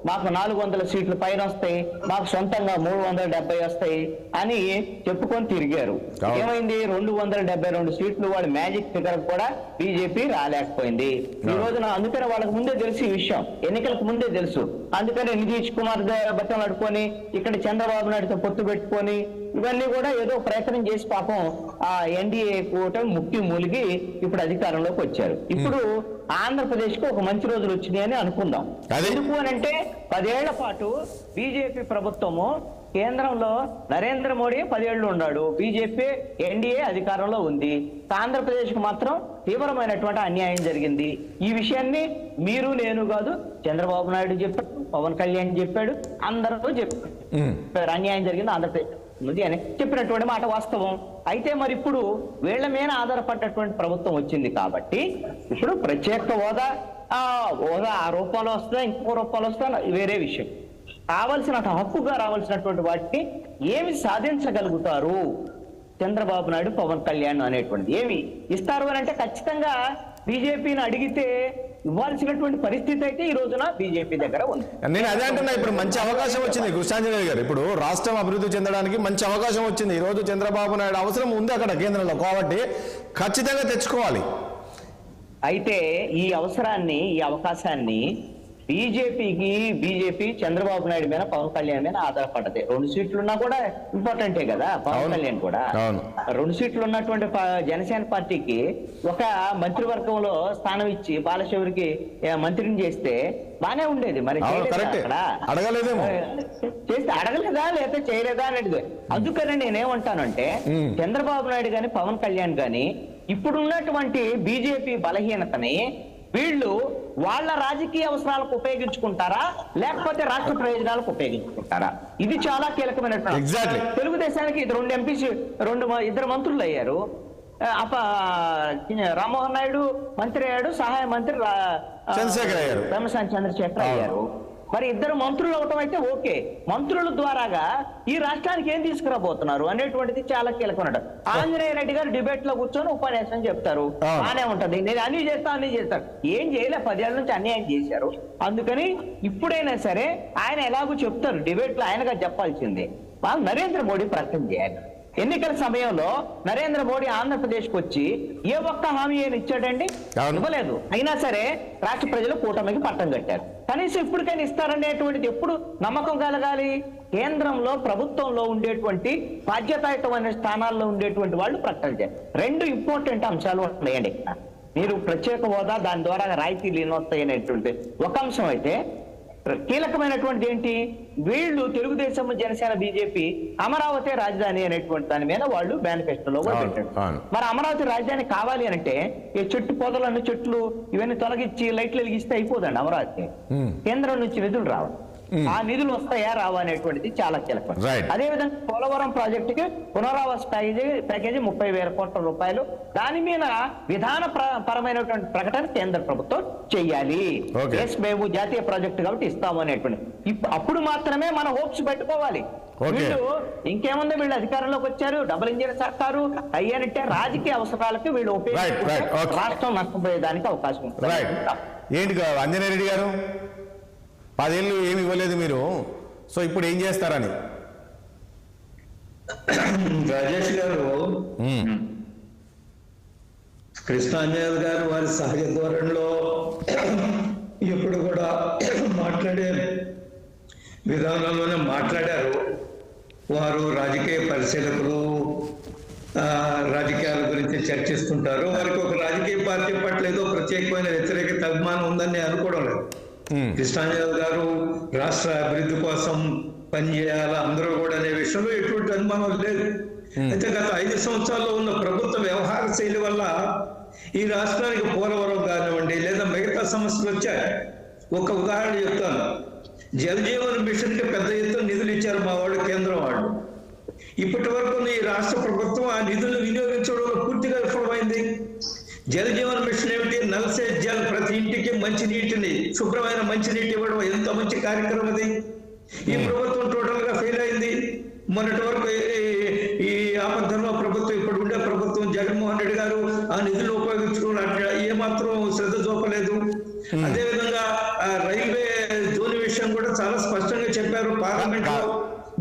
మాకు 400 సీట్లు పైన వస్తాయి, మాకు సొంతంగా 370 వస్తాయి అని చెప్పుకొని తిరిగారు. ఏమైంది? 272 సీట్లు వాళ్ళ మ్యాజిక్ ఫిగర్ కూడా బీజేపీ రాలేకపోయింది. ఈ రోజున అందుకని వాళ్ళకి ముందే తెలుసు ఈ విషయం, ఎన్నికలకు ముందే తెలుసు. అందుకని నితీష్ కుమార్ బట్టలు అడుకొని ఇక్కడ చంద్రబాబు నాయుడుతో పొత్తు పెట్టుకొని ఇవన్నీ కూడా ఏదో ప్రయత్నం చేసి పాపం ఆ ఎన్డీఏ కూటమి ముక్కి మూలిగి ఇప్పుడు అధికారంలోకి వచ్చారు. ఇప్పుడు ఆంధ్రప్రదేశ్ కు ఒక మంచి రోజులు వచ్చినాయి అని అనుకుందాం. ఎందుకు అని అంటే 10 ఏళ్ల పాటు బీజేపీ ప్రభుత్వము కేంద్రంలో నరేంద్ర మోడీ 10 ఏళ్లు ఉన్నాడు, బీజేపీ ఎన్డీఏ అధికారంలో ఉంది. ఆంధ్రప్రదేశ్ కు మాత్రం తీవ్రమైనటువంటి అన్యాయం జరిగింది. ఈ విషయాన్ని మీరు నేను కాదు, చంద్రబాబు నాయుడు చెప్పాడు, పవన్ కళ్యాణ్ చెప్పాడు, అందరూ చెప్పారు అన్యాయం జరిగింది ఆంధ్రప్రదేశ్ అని చెప్పినటువంటి మాట వాస్తవం. అయితే మరి ఇప్పుడు వీళ్ల మీద ఆధారపడ్డటువంటి ప్రభుత్వం వచ్చింది కాబట్టి ఇప్పుడు ప్రత్యేక హోదా ఆ రూపంలో వస్తుందా ఇంకో రూపంలో వస్తుందా వేరే విషయం. కావలసిన హక్కుగా రావాల్సినటువంటి వాటిని ఏమి సాధించగలుగుతారు చంద్రబాబు నాయుడు పవన్ కళ్యాణ్ అనేటువంటిది ఏమి ఇస్తారు అని అంటే ఖచ్చితంగా బీజేపీని అడిగితే ఇవ్వాల్సినటువంటి పరిస్థితి అయితే ఈ రోజున బీజేపీ దగ్గర ఉంది. నేను అదే అంటున్నా. ఇప్పుడు మంచి అవకాశం వచ్చింది కృష్ణాంజలి గారు. ఇప్పుడు రాష్ట్రం అభివృద్ధి చెందడానికి మంచి అవకాశం వచ్చింది. ఈ రోజు చంద్రబాబు నాయుడు అవసరం ఉంది అక్కడ కేంద్రంలో, కాబట్టి ఖచ్చితంగా తెచ్చుకోవాలి. అయితే ఈ అవసరాన్ని ఈ అవకాశాన్ని బీజేపీ చంద్రబాబు నాయుడు మీద పవన్ కళ్యాణ్ మీద ఆధారపడ్డది. 2 సీట్లు ఉన్నా కూడా ఇంపార్టెంటే కదా. పవన్ కళ్యాణ్ కూడా 2 సీట్లు ఉన్నటువంటి జనసేన పార్టీకి ఒక మంత్రివర్గంలో స్థానం ఇచ్చి బాలశౌరికి మంత్రిని చేస్తే బానే ఉండేది. మరి చేస్తే అడగలేదా లేకపోతే చేయలేదా అనేది. అందుకని నేనేమంటానంటే చంద్రబాబు నాయుడు గాని పవన్ కళ్యాణ్ గాని ఇప్పుడున్నటువంటి బీజేపీ బలహీనతని వీళ్ళు వాళ్ళ రాజకీయ అవసరాలకు ఉపయోగించుకుంటారా లేకపోతే రాష్ట్ర ప్రయోజనాలకు ఉపయోగించుకుంటారా? ఇది చాలా కీలకమైనటువంటి. తెలుగుదేశానికి 2 ఎంపీసీ 2 మంత్రులు అయ్యారు. రామ్మోహన్ నాయుడు మంత్రి అయ్యాడు, సహాయ మంత్రి చంద్రశేఖర్ అయ్యారు. మరి 2 మంత్రులు అవటం అయితే ఓకే, మంత్రుల ద్వారాగా ఈ రాష్ట్రానికి ఏం తీసుకురాబోతున్నారు అనేటువంటిది చాలా కీలకం. ఆంజనేయ రెడ్డి గారు డిబేట్ లో కూర్చొని ఉపన్యాసం చెప్తారు, బానే ఉంటది, నేను అన్ని చేస్తాను. ఏం చేయలే, 10 ఏళ్ల నుంచి అన్యాయం చేశారు. అందుకని ఇప్పుడైనా సరే ఆయన ఎలాగో చెప్తారు, డిబేట్ లో ఆయనగా చెప్పాల్సిందే. వాళ్ళు నరేంద్ర మోడీ ప్రకటన చేయాలి. ఎన్నికల సమయంలో నరేంద్ర మోడీ ఆంధ్రప్రదేశ్ కు వచ్చి ఏ ఒక్క హామీ ఏమి ఇచ్చాడండి? ఇవ్వలేదు. అయినా సరే రాష్ట్ర ప్రజలు కూటమికి పట్టం కట్టారు. కనీసం ఇప్పటికైనా ఇస్తారనేటువంటిది ఎప్పుడు నమ్మకం కలగాలి? కేంద్రంలో ప్రభుత్వంలో ఉండేటువంటి బాధ్యతాయుతమైన స్థానాల్లో ఉండేటువంటి వాళ్ళు ప్రకటన చేయాలి. 2 ఇంపార్టెంట్ అంశాలు ఉన్నాయండి. మీరు ప్రత్యేక హోదా, దాని ద్వారా రాయితీలు వస్తాయి అనేటువంటి ఒక అంశం అయితే, కీలకమైనటువంటి ఏంటి, వీళ్ళు తెలుగుదేశం జనసేన బీజేపీ అమరావతి రాజధాని అనేటువంటి దాని మీద వాళ్ళు మేనిఫెస్టోలో కూడా పెట్టారు. మరి అమరావతి రాజధాని కావాలి అంటే ఈ చెట్టు పొదలన్నీ చెట్లు ఇవన్నీ తొలగించి లైట్లు వెలిగిస్తే అయిపోదండి అమరావతి. కేంద్రం నుంచి నిధులు రావాలి. ఆ నిధులు వస్తాయా రావా అనేటువంటిది చాలా కీలకం. Right. అదేవిధంగా పోలవరం ప్రాజెక్టుకి పునరావాస ప్యాకేజీ 30,000 కోట్ల రూపాయలు, దాని మీద విధాన పరమైనటువంటి ప్రకటన కేంద్ర ప్రభుత్వం చెయ్యాలి. Okay. ఎస్ మేము జాతీయ ప్రాజెక్టు కాబట్టి ఇస్తాము అనేటువంటి అప్పుడు మాత్రమే మన హోప్స్ పెట్టుకోవాలి. Okay. వీళ్ళు ఇంకేముంది, వీళ్ళు అధికారంలోకి వచ్చారు, డబుల్ ఇంజిన్ సర్కారు అయ్యారంటే రాజకీయ అవసరాలకు వీళ్ళు ఉపయోగించుకుంటే Right. Okay. రాష్ట్రం నష్టపోయేదానికి అవకాశం ఉంది. రైట్. ఏంటి ఆంజనేయ రెడ్డి గారు 10 ఏళ్ళు ఏమి ఇవ్వలేదు మీరు, సో ఇప్పుడు ఏం చేస్తారని? రాజేష్ గారు, కృష్ణాంజనేయులు గారు వారి సహజ ధోరణిలో ఎప్పుడు కూడా మాట్లాడే విధానంలోనే మాట్లాడారు. వారు రాజకీయ పరిశీలకులు, రాజకీయాల గురించి చర్చిస్తుంటారు. వారికి ఒక రాజకీయ పార్టీ పట్ల ఏదో ప్రత్యేకమైన వ్యతిరేకత అభిమానం ఉందని నేను అనుకోవడం లేదు. కృష్ణాంజనేయులు గారు రాష్ట్ర అభివృద్ధి కోసం పనిచేయాలా అందరూ కూడా అనే విషయంలో ఎటువంటి అనుమానం లేదు. అయితే గత 5 సంవత్సరాల్లో ఉన్న ప్రభుత్వ వ్యవహార శైలి వల్ల ఈ రాష్ట్రానికి పోలవరం కానివ్వండి లేదా మిగతా సమస్యలు వచ్చాయి. ఒక ఉదాహరణ చెప్తాను. జల్ జీవన్ మిషన్ కి పెద్ద ఎత్తున నిధులు ఇచ్చారు మా వాళ్ళు, కేంద్రం వాళ్ళు. ఇప్పటి వరకు ఈ రాష్ట్ర ప్రభుత్వం ఆ నిధులను వినియోగించడంలో పూర్తిగా విఫలమైంది. జల్ జీవన్ మిషన్ ఏమిటి? నల్ సే జల్, ప్రతి ఇంటికి మంచి నీటిని, శుభ్రమైన మంచి నీటి ఇవ్వడం ఎంత మంచి కార్యక్రమం అది. ఈ ప్రభుత్వం టోటల్ గా ఫెయిల్ అయింది. మొన్నటి వరకు ఈ ఆపద్ధర్మ ప్రభుత్వం, ఇప్పుడు ఉండే ప్రభుత్వం జగన్మోహన్ రెడ్డి గారు ఆ నిధులు ఉపయోగించుకోవడానికి ఏమాత్రం శ్రద్ధ చూపలేదు. అదేవిధంగా రైల్వే జోన్ విషయం కూడా చాలా స్పష్టంగా చెప్పారు పార్లమెంట్ లో.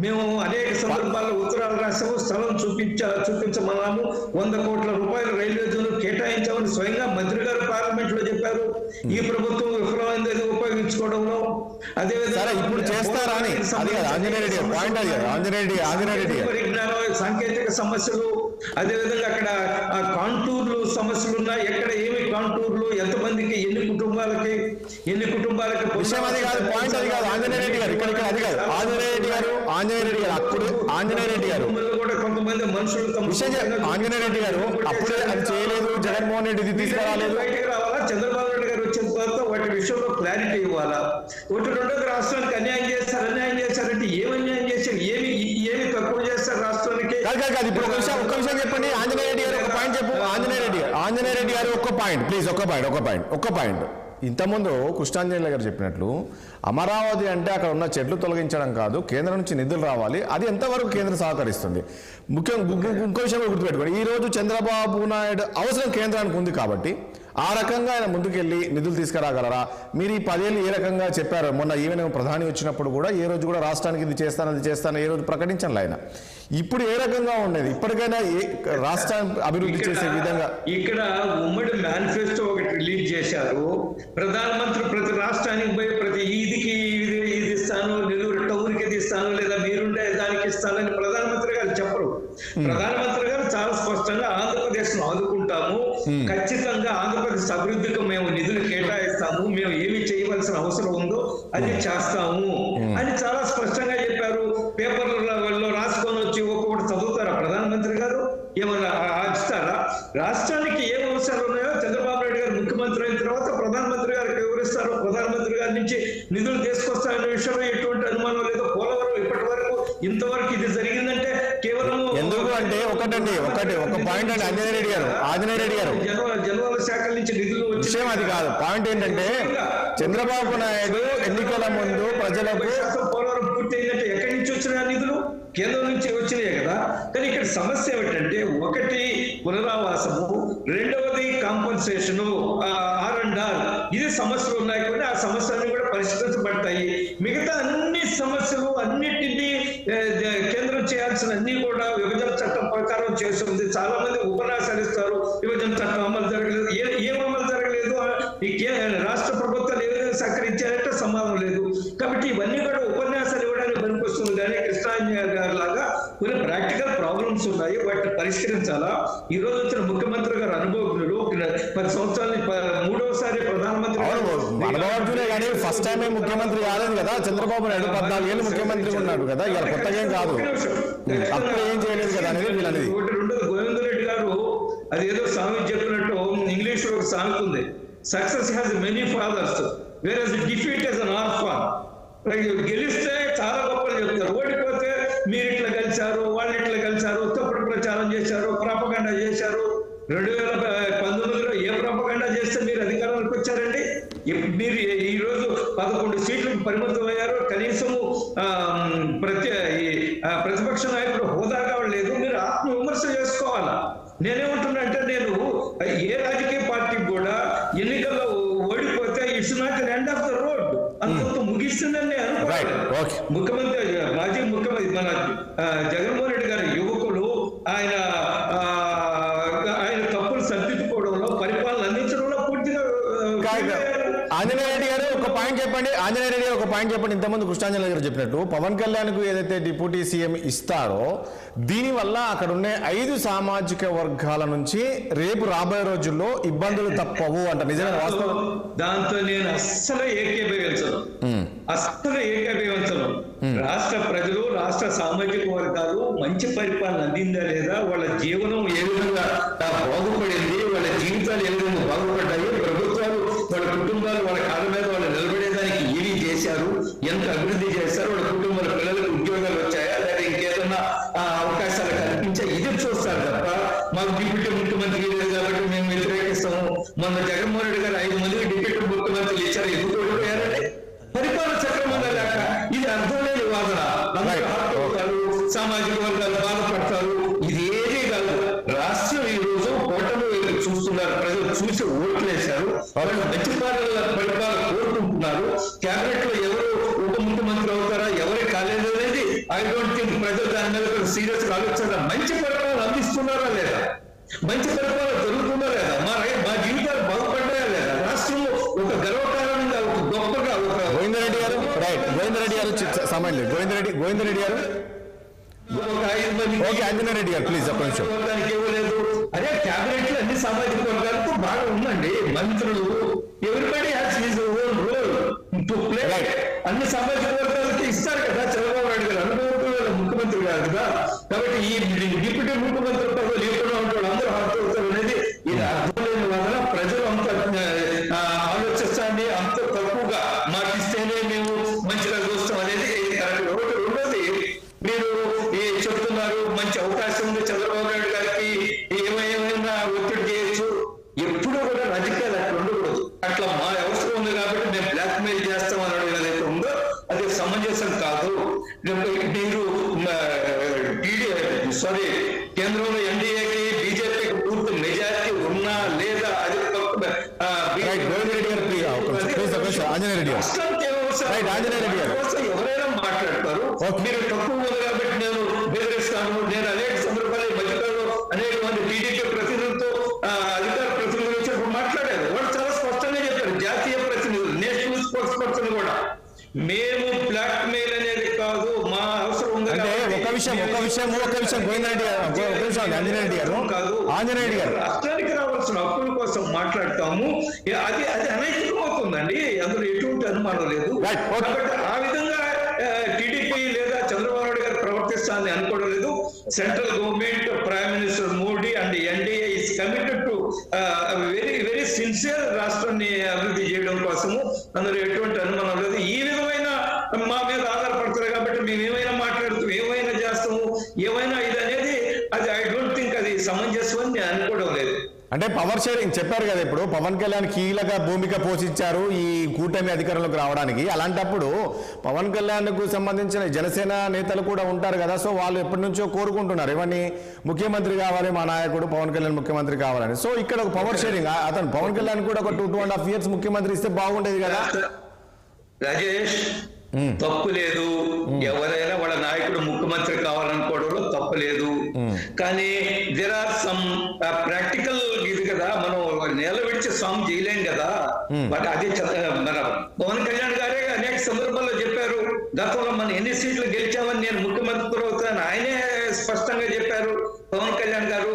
మేము అనేక సందర్భాల్లో ఉత్తరాలు రాసాము, స్థలం చూపించమన్నాము. 100 కోట్ల రూపాయలు రైల్వే జోన్ కేటాయించామని స్వయంగా మంత్రి గారు పార్లమెంట్ లో చెప్పారు. ఈ ప్రభుత్వం విఫలమైంది అది ఉపయోగించుకోవడంలో. అదేవిధంగా ఇప్పుడు చేస్తారా అని పరిజ్ఞానం, సాంకేతిక సమస్యలు, అదేవిధంగా అక్కడ కాంటూర్లు సమస్యలు ఉన్నాయి. ఎక్కడ ఏమి కాంటూర్లు, ఎంతమందికి, ఎన్ని కుటుంబాలకి విషయం అది కాదు, పాయింట్ అది కాదు. ఆంజనేయ రెడ్డి గారు ఇక్కడ అది కాదు. ఆంజనేయ రెడ్డి గారు కూడా కొంతమంది మనుషులు ఆంజనేయ రెడ్డి గారు అప్పుడే అది చేయలేదు, జగన్మోహన్ రెడ్డి తీసుకురాలేదు. బయటకు రావాలా, చంద్రబాబు నాయుడు గారు వచ్చిన తర్వాత వాటి విషయంలో క్లారిటీ ఇవ్వాలా. ఒకటి రెండోది రాష్ట్రానికి అన్యాయం చేస్తారంటే ఏమి అన్యాయం చేశారు, ఏమి తక్కువ చేస్తారు రాష్ట్రానికి? కాదు ఇప్పుడు ఒక్క విషయం చెప్పండి. ఆంజనేయ రెడ్డి గారు ఒక పాయింట్ చెప్పు. ఆంజనేయ రెడ్డి గారు ఒక్క పాయింట్ ప్లీజ్, ఒక్క పాయింట్. ఇంతకుముందు కృష్ణాంజనేయులు గారు చెప్పినట్లు అమరావతి అంటే అక్కడ ఉన్న చెట్లు తొలగించడం కాదు, కేంద్రం నుంచి నిధులు రావాలి. అది ఎంతవరకు కేంద్రం సహకరిస్తుంది? ఇంకో విషయం గుర్తుపెట్టుకోండి, ఈ రోజు చంద్రబాబు నాయుడు అవసరం కేంద్రానికి ఉంది కాబట్టి ఆ రకంగా ఆయన ముందుకెళ్ళి నిధులు తీసుకురాగలరా? మీరు ఈ 10 ఏళ్ళు ఏ రకంగా చెప్పారు? మొన్న ఈవెన్ ప్రధాని వచ్చినప్పుడు కూడా ఏ రోజు కూడా రాష్ట్రానికి ఇది చేస్తాను ఏ రోజు ప్రకటించాలి ఆయన. ఇప్పుడు ఏ రకంగా ఉండేది? ఇప్పటికైనా రాష్ట్రాన్ని అభివృద్ధి చేసే విధంగా ఇక్కడ ఉమ్మడి మేనిఫెస్టో ఒకటి రిలీజ్ చేశారు. ప్రధానమంత్రి ప్రతి రాష్ట్రానికి పోయి ప్రతి ఈదికి ఇది ఇస్తాను, నెల్లూరు టౌన్కి ఇది ఇస్తాను, లేదా మీరుండే దానికి ఇస్తానని ప్రధానమంత్రి గారు చెప్పరు. ప్రధానమంత్రి గారు చాలా స్పష్టంగా ఆంధ్రప్రదేశ్ ను ఆదుకుంటాము, ఖచ్చితంగా ఆంధ్రప్రదేశ్ అభివృద్ధికి మేము నిధులు కేటాయిస్తాము, మేము ఏమి చేయవలసిన అవసరం ఉందో అది చేస్తాము అని చాలా స్పష్టంగా చెప్పారు. పేపర్లలో రాసుకొని వచ్చి ఒక్కొక్కటి చదువుతారా ప్రధానమంత్రి గారు? ఏమన్నా ఆచిస్తారా? రాష్ట్రానికి ఏం అవసరాలు ఉన్నాయో చంద్రబాబు నాయుడు గారు ముఖ్యమంత్రి అయిన తర్వాత ప్రధానమంత్రి గారికి వివరిస్తారు. ప్రధానమంత్రి గారి నుంచి నిధులు తీసుకొస్తారనే విషయంలో ఎటువంటి అనుమానం లేదు. పోలవరం ఇప్పటి వరకు ఇంతవరకు ఇది జరిగిందంటే కేవలం ఎందుకు అంటే ఒక పాయింట్ అండి. ఆంజనేయ రెడ్డి గారు జలవనరుల శాఖ నుంచి నిధులు విషయం అది కాదు. పాయింట్ ఏంటంటే చంద్రబాబు నాయుడు ఎన్నికల ముందు ప్రజలకు పోలవరం పూర్తి అయిందంటే ఎక్కడి నుంచి వచ్చిన నిధులు? కేంద్రం నుంచి వచ్చినాయి కదా. కానీ ఇక్కడ సమస్య ఏమిటంటే, ఒకటి పునరావాసము, రెండవది కాంపన్సేషన్, R&R. ఇది సమస్యలు ఉన్నాయి కొన్ని, ఆ సమస్యలన్నీ కూడా పరిష్కరించబడతాయి. మిగతా అన్ని సమస్యలు అన్నిటినీ కేంద్రం చేయాల్సిన అన్ని కూడా విభజన చట్టం ప్రకారం చేస్తుంది. చాలా మంది ఉపన్యాసాలు ఇస్తారు, విభజన చట్టం అమలు జరగలేదు. ఏం అమలు జరగలేదు? ఈ రాష్ట్ర ప్రభుత్వాలు ఏ విధంగా సహకరించారంటే సమాధానం లేదు. కాబట్టి ఇవన్నీ కూడా ఉపన్యాసాలు ఇవ్వడానికి పనికొస్తుంది. కానీ కృష్ణాంజనేయ గారు లాగా కొన్ని ప్రాక్టికల్ ప్రాబ్లమ్స్ ఉన్నాయి, వాటిని పరిష్కరించాలా. ఈ రోజు వచ్చిన ముఖ్యమంత్రి గారు అనుభవజ్ఞులు, 10 సంవత్సరాలు 3వసారి ప్రధానమంత్రి. అనుభవజ్ఞులే కానీ ఫస్ట్ టైం ముఖ్యమంత్రి కాలేదు కదా చంద్రబాబు నాయుడు. 14 ఏళ్ళు ముఖ్యమంత్రి ఉన్నాడు కదా, ఇలా కొత్తగా ఏం కాదు, అప్పుడు ఏం చేయలేదు కదా అనేది వీళ్ళనేది. ఒకటి రెండోది, గోవిందరెడ్డి గారు అది ఏదో సామెత చెప్పినట్టు ఇంగ్లీష్ లో ఒక సామెత ఉంది, success has many fathers whereas defeat as an orphan. గెలిస్తే చాలా గొప్పలు చెప్తారు, ఓడిపోతే మీరు ఇట్లా కలిశారు, వాళ్ళు ఇట్లా కలిశారు, తప్పుడు ప్రచారం చేశారు, ప్రాపగండా చేశారు. 2019లో ఏ ప్రాపగండా చేస్తే మీరు అధికారంలోకి వచ్చారండి? మీరు ఈ రోజు 11 సీట్లకు పరిమితం అయ్యారు. కనీసము ప్రతిపక్ష నాయకుడు హోదాగా లేదు. మీరు ఆత్మ విమర్శ చేసుకోవాలా. నేనేమంటున్నా అంటే, నేను ఏ రాజకీయ పార్టీకి కూడా ఎన్నికల్లో ఓడిపోతే it's not the end of the road, అంత ముగిస్తుందని అనుకోవాలి. ముఖ్యమంత్రి, మాజీ ముఖ్యమంత్రి మన జగన్మోహన్ రెడ్డి గారి యువకులు ఆయన తప్పులు సరిదిద్దుకోవడంలో, పరిపాలన అందించడంలో పూర్తిగా. ఆంజనేయ రెడ్డి గారు ఒక పాయింట్ చెప్పండి. ఇంతకుముందు కృష్ణాంజలి గారు చెప్పినట్టు పవన్ కళ్యాణ్కు ఏదైతే డిప్యూటీ సీఎం ఇస్తారో దీనివల్ల అక్కడ ఉండే 5 సామాజిక వర్గాల నుంచి రేపు రాబోయే రోజుల్లో ఇబ్బందులు తప్పవు అంట. నిజంగా వాస్తవం? దాంతో నేను అస్సలు ఏకీభవించను. రాష్ట్ర ప్రజలు, రాష్ట్ర సామాజిక వర్గాలు మంచి పరిపాలన అందిందా లేదా, వాళ్ళ జీవనం ఏ విధంగా బాగుపడింది, వాళ్ళ జీవితాలు ఏ విధంగా బాగుపడ్డాయి, ప్రభుత్వాలు వాళ్ళ కుటుంబాలు వాళ్ళ కాళ్ళ మీద వాళ్ళు నిలబడేదానికి ఏమి చేశారు, ఎంత అభివృద్ధి చేశారు, వాళ్ళ కుటుంబాల పిల్లలకు ఉద్యోగాలు వచ్చాయా లేదా ఇంకేదన్నా అవకాశాలు కల్పించాయి, ఇది చూస్తారు తప్ప మాకు డిప్యూటీ ముఖ్యమంత్రి లేదు కాబట్టి మేము వ్యతిరేకిస్తాము. మొన్న జగన్మోహన్ రెడ్డి గారు 5 మందికి డిప్యూటీ ముఖ్యమంత్రులు ఇచ్చారు, ఎందుకు ఓడిపోయారంటే పరిపాలన సక్రమంగా లేక. ఇది అర్థం లేని వాదన. సామాజిక వర్గాలు బాధపడతారు. ఇది ఏదీ కాదు. రాష్ట్రం ఈ రోజు ఓటమి చూస్తున్నారు, ప్రజలు చూసి ఓట్లు వేశారు, వాళ్ళు మంచి పరిపాలన కోరుకుంటున్నారు. క్యాబినెట్ లో ఎవరు ఉప ముఖ్యమంత్రి అవుతారా, ఎవరే కాలేదు అనేది ఐ డోంట్ థింక్ ప్రజలు దాని మీద సీరియస్ గా ఆలోచిస్తారు. మంచి పరిపాలన అందిస్తున్నారా లేదా, మంచి పరిపాలన జరుగుతుందా లేదా, మా జీవితాలు బాగుపడ్డాయా లేదా, రాష్ట్రంలో ఒక గర్వకారణంగా, ఒక గొప్పగా ఒక గోవిందరెడ్డి గారు సమయం లేదు. గోవిందరెడ్డి గారు ఆంజనేయ రెడ్డి గారు ప్లీజ్ ఒక్క నిమిషం. ఇవ్వలేదు. అదే క్యాబినెట్ లో అన్ని సామాజిక వర్గాలకు బాగా ఉందండి. మంత్రులు everybody has his own role to play. అన్ని సామాజిక వర్గాలకి ఇస్తారు కదా చంద్రబాబు నాయుడు గారు, అనుభవం ముఖ్యమంత్రి గారు కదా. కాబట్టి ఈ డిప్యూటీ ముఖ్యమంత్రి పదవులు ఎక్కడ ఉంటాడు, అందరూ హార్ట్ అవుతారు అనేది ఇది అర్థం లేని వలన ప్రజలు అంత ఆలోచిస్తాండి, అంత తక్కువగా మాకిస్తేనే మేము మంచిగా చూస్తాం అనేది ఒకటి. రెండోది, మీరు చెప్తున్నారు మంచి అవకాశం ఉంది చంద్రబాబు నాయుడు గారికి, ఏమైనా ఒత్తిడి చేయొచ్చు. ఎప్పుడూ కూడా రాజకీయాలు అట్లా ఉండకూడదు. అట్లా మా అవసరం ఉంది కాబట్టి మేము బ్లాక్ మెయిల్ చేస్తాం అనడం ఏదైతే ఉందో అది సమంజసం కాదు. మీరు కేంద్రంలో ఎన్డీఏకి బీజేపీకి పూర్తి మెజారిటీ ఉన్నా లేదా అది ఎవరైనా మాట్లాడతారు. మీరు తక్కువ ఉంది కాబట్టి నేను బెదిరిస్తాను. నేను అనేక సందర్భాలు మధ్యకాలంలో అనేక మంది టీడీపీ ప్రతినిధులతో అధికార ప్రతినిధులు వచ్చినప్పుడు మాట్లాడారు. వాళ్ళు చాలా స్పష్టంగా చెప్పారు, జాతీయ ప్రతినిధులు, నేషనల్ స్పోర్ట్స్ పర్సన్ కూడా, మేము బ్లాక్ మెయిల్ అనేది కాదు, మా అవసరం ఉంది. ఒక విషయం ఆంజనేయ గారు రాష్ట్రానికి రావాల్సిన హక్కుల కోసం మాట్లాడతాము. అది అనైతికం అవుతుందండి, అందులో ఎటువంటి అనుమానం లేదు. కాబట్టి ఆ విధంగా టీడీపీ లేదా చంద్రబాబు నాయుడు గారు ప్రవర్తిస్తానని అనుకోవడం లేదు. Central government, prime minister Modi and NDA is committed to very sincere రాష్ట్రాన్ని అభివృద్ధి చేయడం కోసము, అందులో ఎటువంటి అనుమానం లేదు. ఈ విధమైన మా మీద ఆధారపడతారు కాబట్టి మేము ఏమైనా మాట్లాడుతూ ఏమైనా చేస్తాము, ఏమైనా ఇది అనేది అది ఐ డోంట్ థింక్ అది సమంజసం అని నేను అనుకోవడం లేదు. అంటే పవర్ షేరింగ్ చెప్పారు కదా, ఇప్పుడు పవన్ కళ్యాణ్ కీలక భూమిక పోషించారు ఈ కూటమి అధికారంలోకి రావడానికి. అలాంటప్పుడు పవన్ కళ్యాణ్కు సంబంధించిన జనసేన నేతలు కూడా ఉంటారు కదా, సో వాళ్ళు ఎప్పటి నుంచో కోరుకుంటున్నారు ఏమని, ముఖ్యమంత్రి కావాలి మా నాయకుడు పవన్ కళ్యాణ్ ముఖ్యమంత్రి కావాలని. సో ఇక్కడ ఒక పవర్ షేరింగ్, అతను పవన్ కళ్యాణ్ కూడా ఒక 2.5 years ముఖ్యమంత్రి ఇస్తే బాగుండేది కదా. రాజేష్, తప్పు లేదు. ఎవరైనా వాళ్ళ నాయకుడు ముఖ్యమంత్రి కావాలనుకోవడంలో తప్పు లేదు. కానీ దేర్ ఆర్ సమ్ ప్రాక్టికల్ ఇది కదా, మనం నేల విడిచి సామ్ చేయలేం కదా. బట్ అది మన పవన్ కళ్యాణ్ గారే అనేక సందర్భాల్లో చెప్పారు, గతంలో మనం ఎన్ని సీట్లు గెలిచామని నేను ముఖ్యమంత్రి అవుతాను ఆయనే స్పష్టంగా చెప్పారు పవన్ కళ్యాణ్ గారు.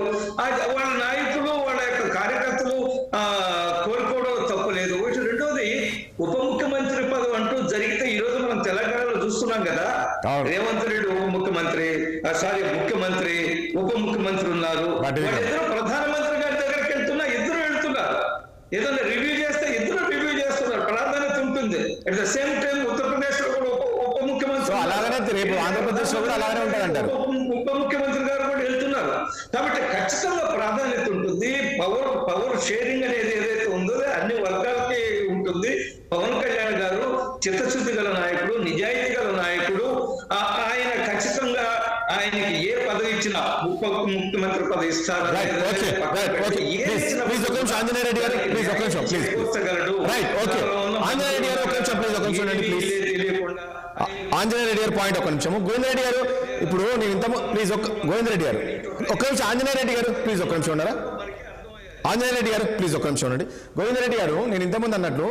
వాళ్ళ నాయకులు వాళ్ళ యొక్క కార్యకర్తలు కోరుకోవడం తప్పు లేదు. రెండోది, ఉప ముఖ్యమంత్రి పదవి అంటూ జరిగితే ఈ రోజు మనం తెలంగాణలో చూస్తున్నాం కదా, రేవంత్ రెడ్డి ముఖ్యమంత్రి ఉప ముఖ్యమంత్రి ఉన్నారు. వాళ్ళిద్దరు ప్రధానమంత్రి గారి దగ్గరికి ఇద్దరు వెళ్తున్నారు. ఏదైనా రివ్యూ చేస్తే ఇద్దరు రివ్యూ చేస్తున్నారు, ప్రాధాన్యత ఉంటుంది. At the same time Uttar Pradesh లో కూడా ఉప రేపు ఆంధ్రప్రదేశ్ లో కూడా అలాగే ఉంటారంటారు. ఉప ముఖ్యమంత్రి గారు కూడా వెళ్తున్నారు. కాబట్టి ఖచ్చితంగా ప్రాధాన్యత ఉంటుంది. పవర్ షేరింగ్ అనేది ఏదైతే ఉందో అన్ని వర్గాలకి ఉంటుంది. పవన్ కళ్యాణ్ గారు చిత్తశుద్ధి గల నాయకుడు, నిజాయితీ గల నాయకుడు. ఆయన ఖచ్చితంగా ఆయనకి ఏ పదవి ఇచ్చినా ఉప ముఖ్యమంత్రి పదవి ఇస్తారు. ఆంజనేయ రెడ్డి గారు పాయింట్ ఒక నిమిషం. గోవిందరెడ్డి గారు ఇప్పుడు నేను ఇంత ప్లీజ్ గోవిందరెడ్డి గారు ఒక్క నిమిషం. ఆంజనేయ రెడ్డి గారు ప్లీజ్ ఒక్క నిమిషం ఉన్నారా? ఆంజనేయ రెడ్డి గారు ప్లీజ్ ఒక్క నిమిషం ఉండండి. గోవిందరెడ్డి గారు నేను ఇంతకుముందు అన్నట్లు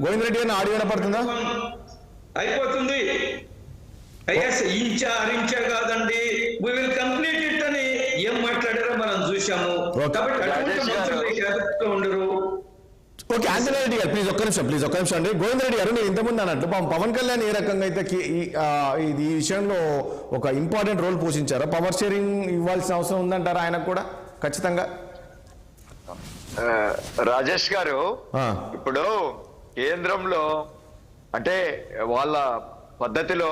గోవిందరెడ్డి గారిని ఆడియో వినపడుతుందా? అయిపోతుంది. ఇంచా కాదండి, వి విల్ కంప్లీట్ ఇట్ అని ఏం మాట్లాడారో మనం చూసాము. కాబట్టి ఉండరు. ఓకే ఆంజనేయ రెడ్డి గారు ప్లీజ్ ఒక్క నిమిషం అండి. గోవిందరెడ్డి గారు నేను ఇంతకుముందు అన్నట్టు పవన్ కళ్యాణ్ ఏ రకంగా అయితే ఈ విషయంలో ఒక ఇంపార్టెంట్ రోల్ పోషించారో పవర్ షేరింగ్ ఇవ్వాల్సిన అవసరం ఉందంటారా ఆయనకు కూడా ఖచ్చితంగా? రాజేష్ గారు ఇప్పుడు కేంద్రంలో అంటే వాళ్ళ పద్ధతిలో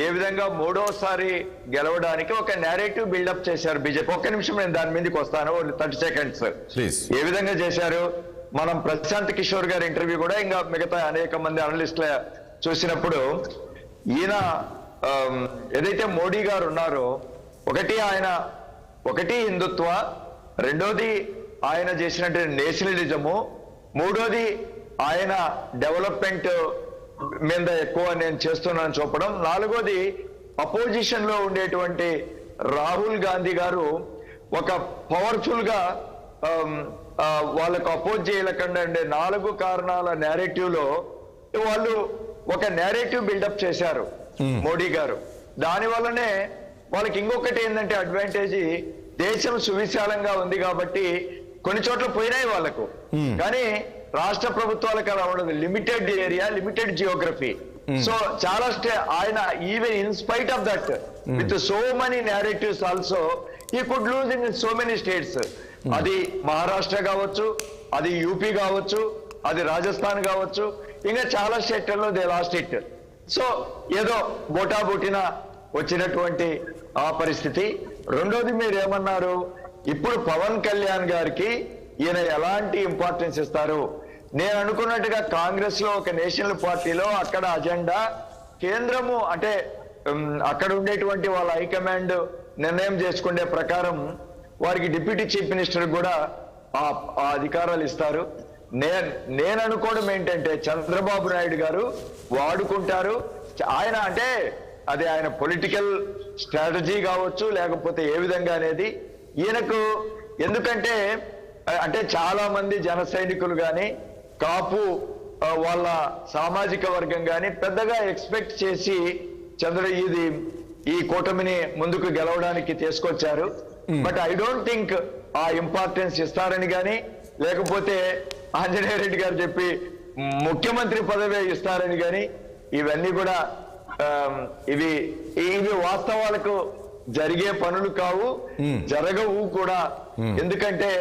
ఏ విధంగా మూడోసారి గెలవడానికి ఒక నేరేటివ్ బిల్డప్ చేశారు బీజేపీ. ఒక్క నిమిషం నేను దాని మీదకి వస్తాను, 30 seconds. ఏ విధంగా చేశారు? మనం ప్రశాంత్ కిషోర్ గారి ఇంటర్వ్యూ కూడా ఇంకా మిగతా అనేక మంది అనలిస్టుల చూసినప్పుడు ఈయన ఏదైతే మోడీ గారు ఉన్నారో ఒకటి హిందుత్వ, రెండోది ఆయన చేసినటువంటి నేషనలిజము, మూడోది ఆయన డెవలప్మెంట్ మీద ఎక్కువ నేను చేస్తున్నాను చూపడం, నాలుగోది అపోజిషన్ లో ఉండేటువంటి రాహుల్ గాంధీ గారు ఒక పవర్ఫుల్ గా వాళ్ళకు అపోజ్ చేయలేకుండా ఉండే 4 కారణాల నేరేటివ్ లో వాళ్ళు ఒక నేరేటివ్ బిల్డప్ చేశారు మోడీ గారు. దాని వల్లనే వాళ్ళకి ఇంకొకటి ఏంటంటే అడ్వాంటేజ్, దేశం సువిశాలంగా ఉంది కాబట్టి కొన్ని చోట్ల పోయినాయి వాళ్ళకు, కానీ రాష్ట్ర ప్రభుత్వాలకు అలా ఉండదు. Limited area, limited Geography. So చాలా ఆయన even in spite of that with so many narratives also he could loose in so many states. అది మహారాష్ట్ర కావచ్చు, అది యూపీ కావచ్చు, అది రాజస్థాన్ కావచ్చు, ఇంకా చాలా స్టేట్లలో దే లాస్ట్ ఇట్. సో ఏదో బోటాబోటిన వచ్చినటువంటి ఆ పరిస్థితి. రెండోది మీరు ఏమన్నారు, ఇప్పుడు పవన్ కళ్యాణ్ గారికి ఈయన ఎలాంటి ఇంపార్టెన్స్ ఇస్తారు? నేను అనుకున్నట్టుగా కాంగ్రెస్ లో ఒక నేషనల్ పార్టీలో అక్కడ అజెండా కేంద్రము అంటే అక్కడ ఉండేటువంటి వాళ్ళ హైకమాండ్ నిర్ణయం చేసుకునే ప్రకారం వారికి డిప్యూటీ చీఫ్ మినిస్టర్ కూడా ఆ అధికారాలు ఇస్తారు. నేను అనుకోవడం ఏంటంటే చంద్రబాబు నాయుడు గారు వాడుకుంటారు. ఆయన అంటే అది ఆయన పొలిటికల్ స్ట్రాటజీ కావచ్చు, లేకపోతే ఏ విధంగా అనేది ఈయనకు. ఎందుకంటే అంటే చాలా మంది జన సైనికులు కానీ కాపు వాళ్ళ సామాజిక వర్గం కానీ పెద్దగా ఎక్స్పెక్ట్ చేసి ఈ కూటమిని ముందుకు గెలవడానికి తీసుకొచ్చారు. బట్ ఐ డోంట్ థింక్ ఆ ఇంపార్టెన్స్ ఇస్తారని కానీ, లేకపోతే ఆంజనేయ రెడ్డి గారు చెప్పి ముఖ్యమంత్రి పదవి ఇస్తారని కానీ, ఇవన్నీ కూడా ఇవి వాస్తవాలకు జరిగే పనులు కావు, జరగవు కూడా. ఎందుకంటే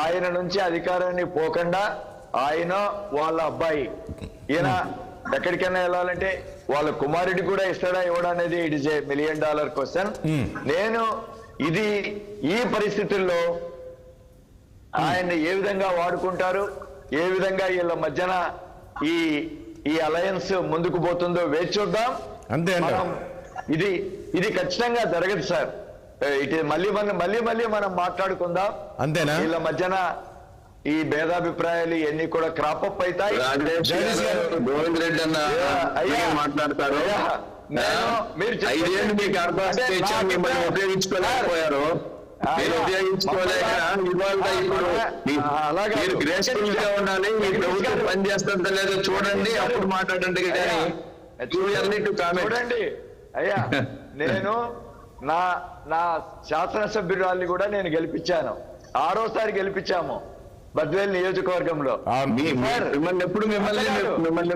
ఆయన నుంచి అధికారాన్ని పోకుండా ఆయన వాళ్ళ అబ్బాయి ఈయన ఎక్కడికైనా వెళ్ళాలంటే వాళ్ళ కుమారుడి కూడా ఇస్తాడా ఇవ్వడా అనేది it is a $1 million question. నేను ఈ పరిస్థితుల్లో ఆయన ఏ విధంగా వాడుకుంటారు, ఏ విధంగా వీళ్ళ మధ్యన ఈ అలయన్స్ ముందుకు పోతుందో వేచి చూద్దాం. అంతే. ఇది ఖచ్చితంగా జరగదు సార్. మళ్ళీ మనం మాట్లాడుకుందాం. అంతేనా? వీళ్ళ మధ్యన ఈ భేదాభిప్రాయాలు ఇవన్నీ కూడా క్రాప్ అప్ అవుతాయి. గోవింద్ రెడ్డి అన్న మాట్లాడతారు. మీరు ఉపయోగించుకోలేకపోయారు, మీరు ఉపయోగించుకోలేక ఇవాళ మీరు గ్రేస్ఫుల్ గా ఉండాలి. మీ ప్రభుత్వం పని చేస్తుందో లేదో చూడండి, అప్పుడు మాట్లాడండి. చూడండి అయ్యా, నేను నా శాసనసభ్యురాల్ని కూడా నేను గెలిపించాను. 6వసారి గెలిపించాము బద్వేల్ నియోజకవర్గంలో. మిమ్మల్ని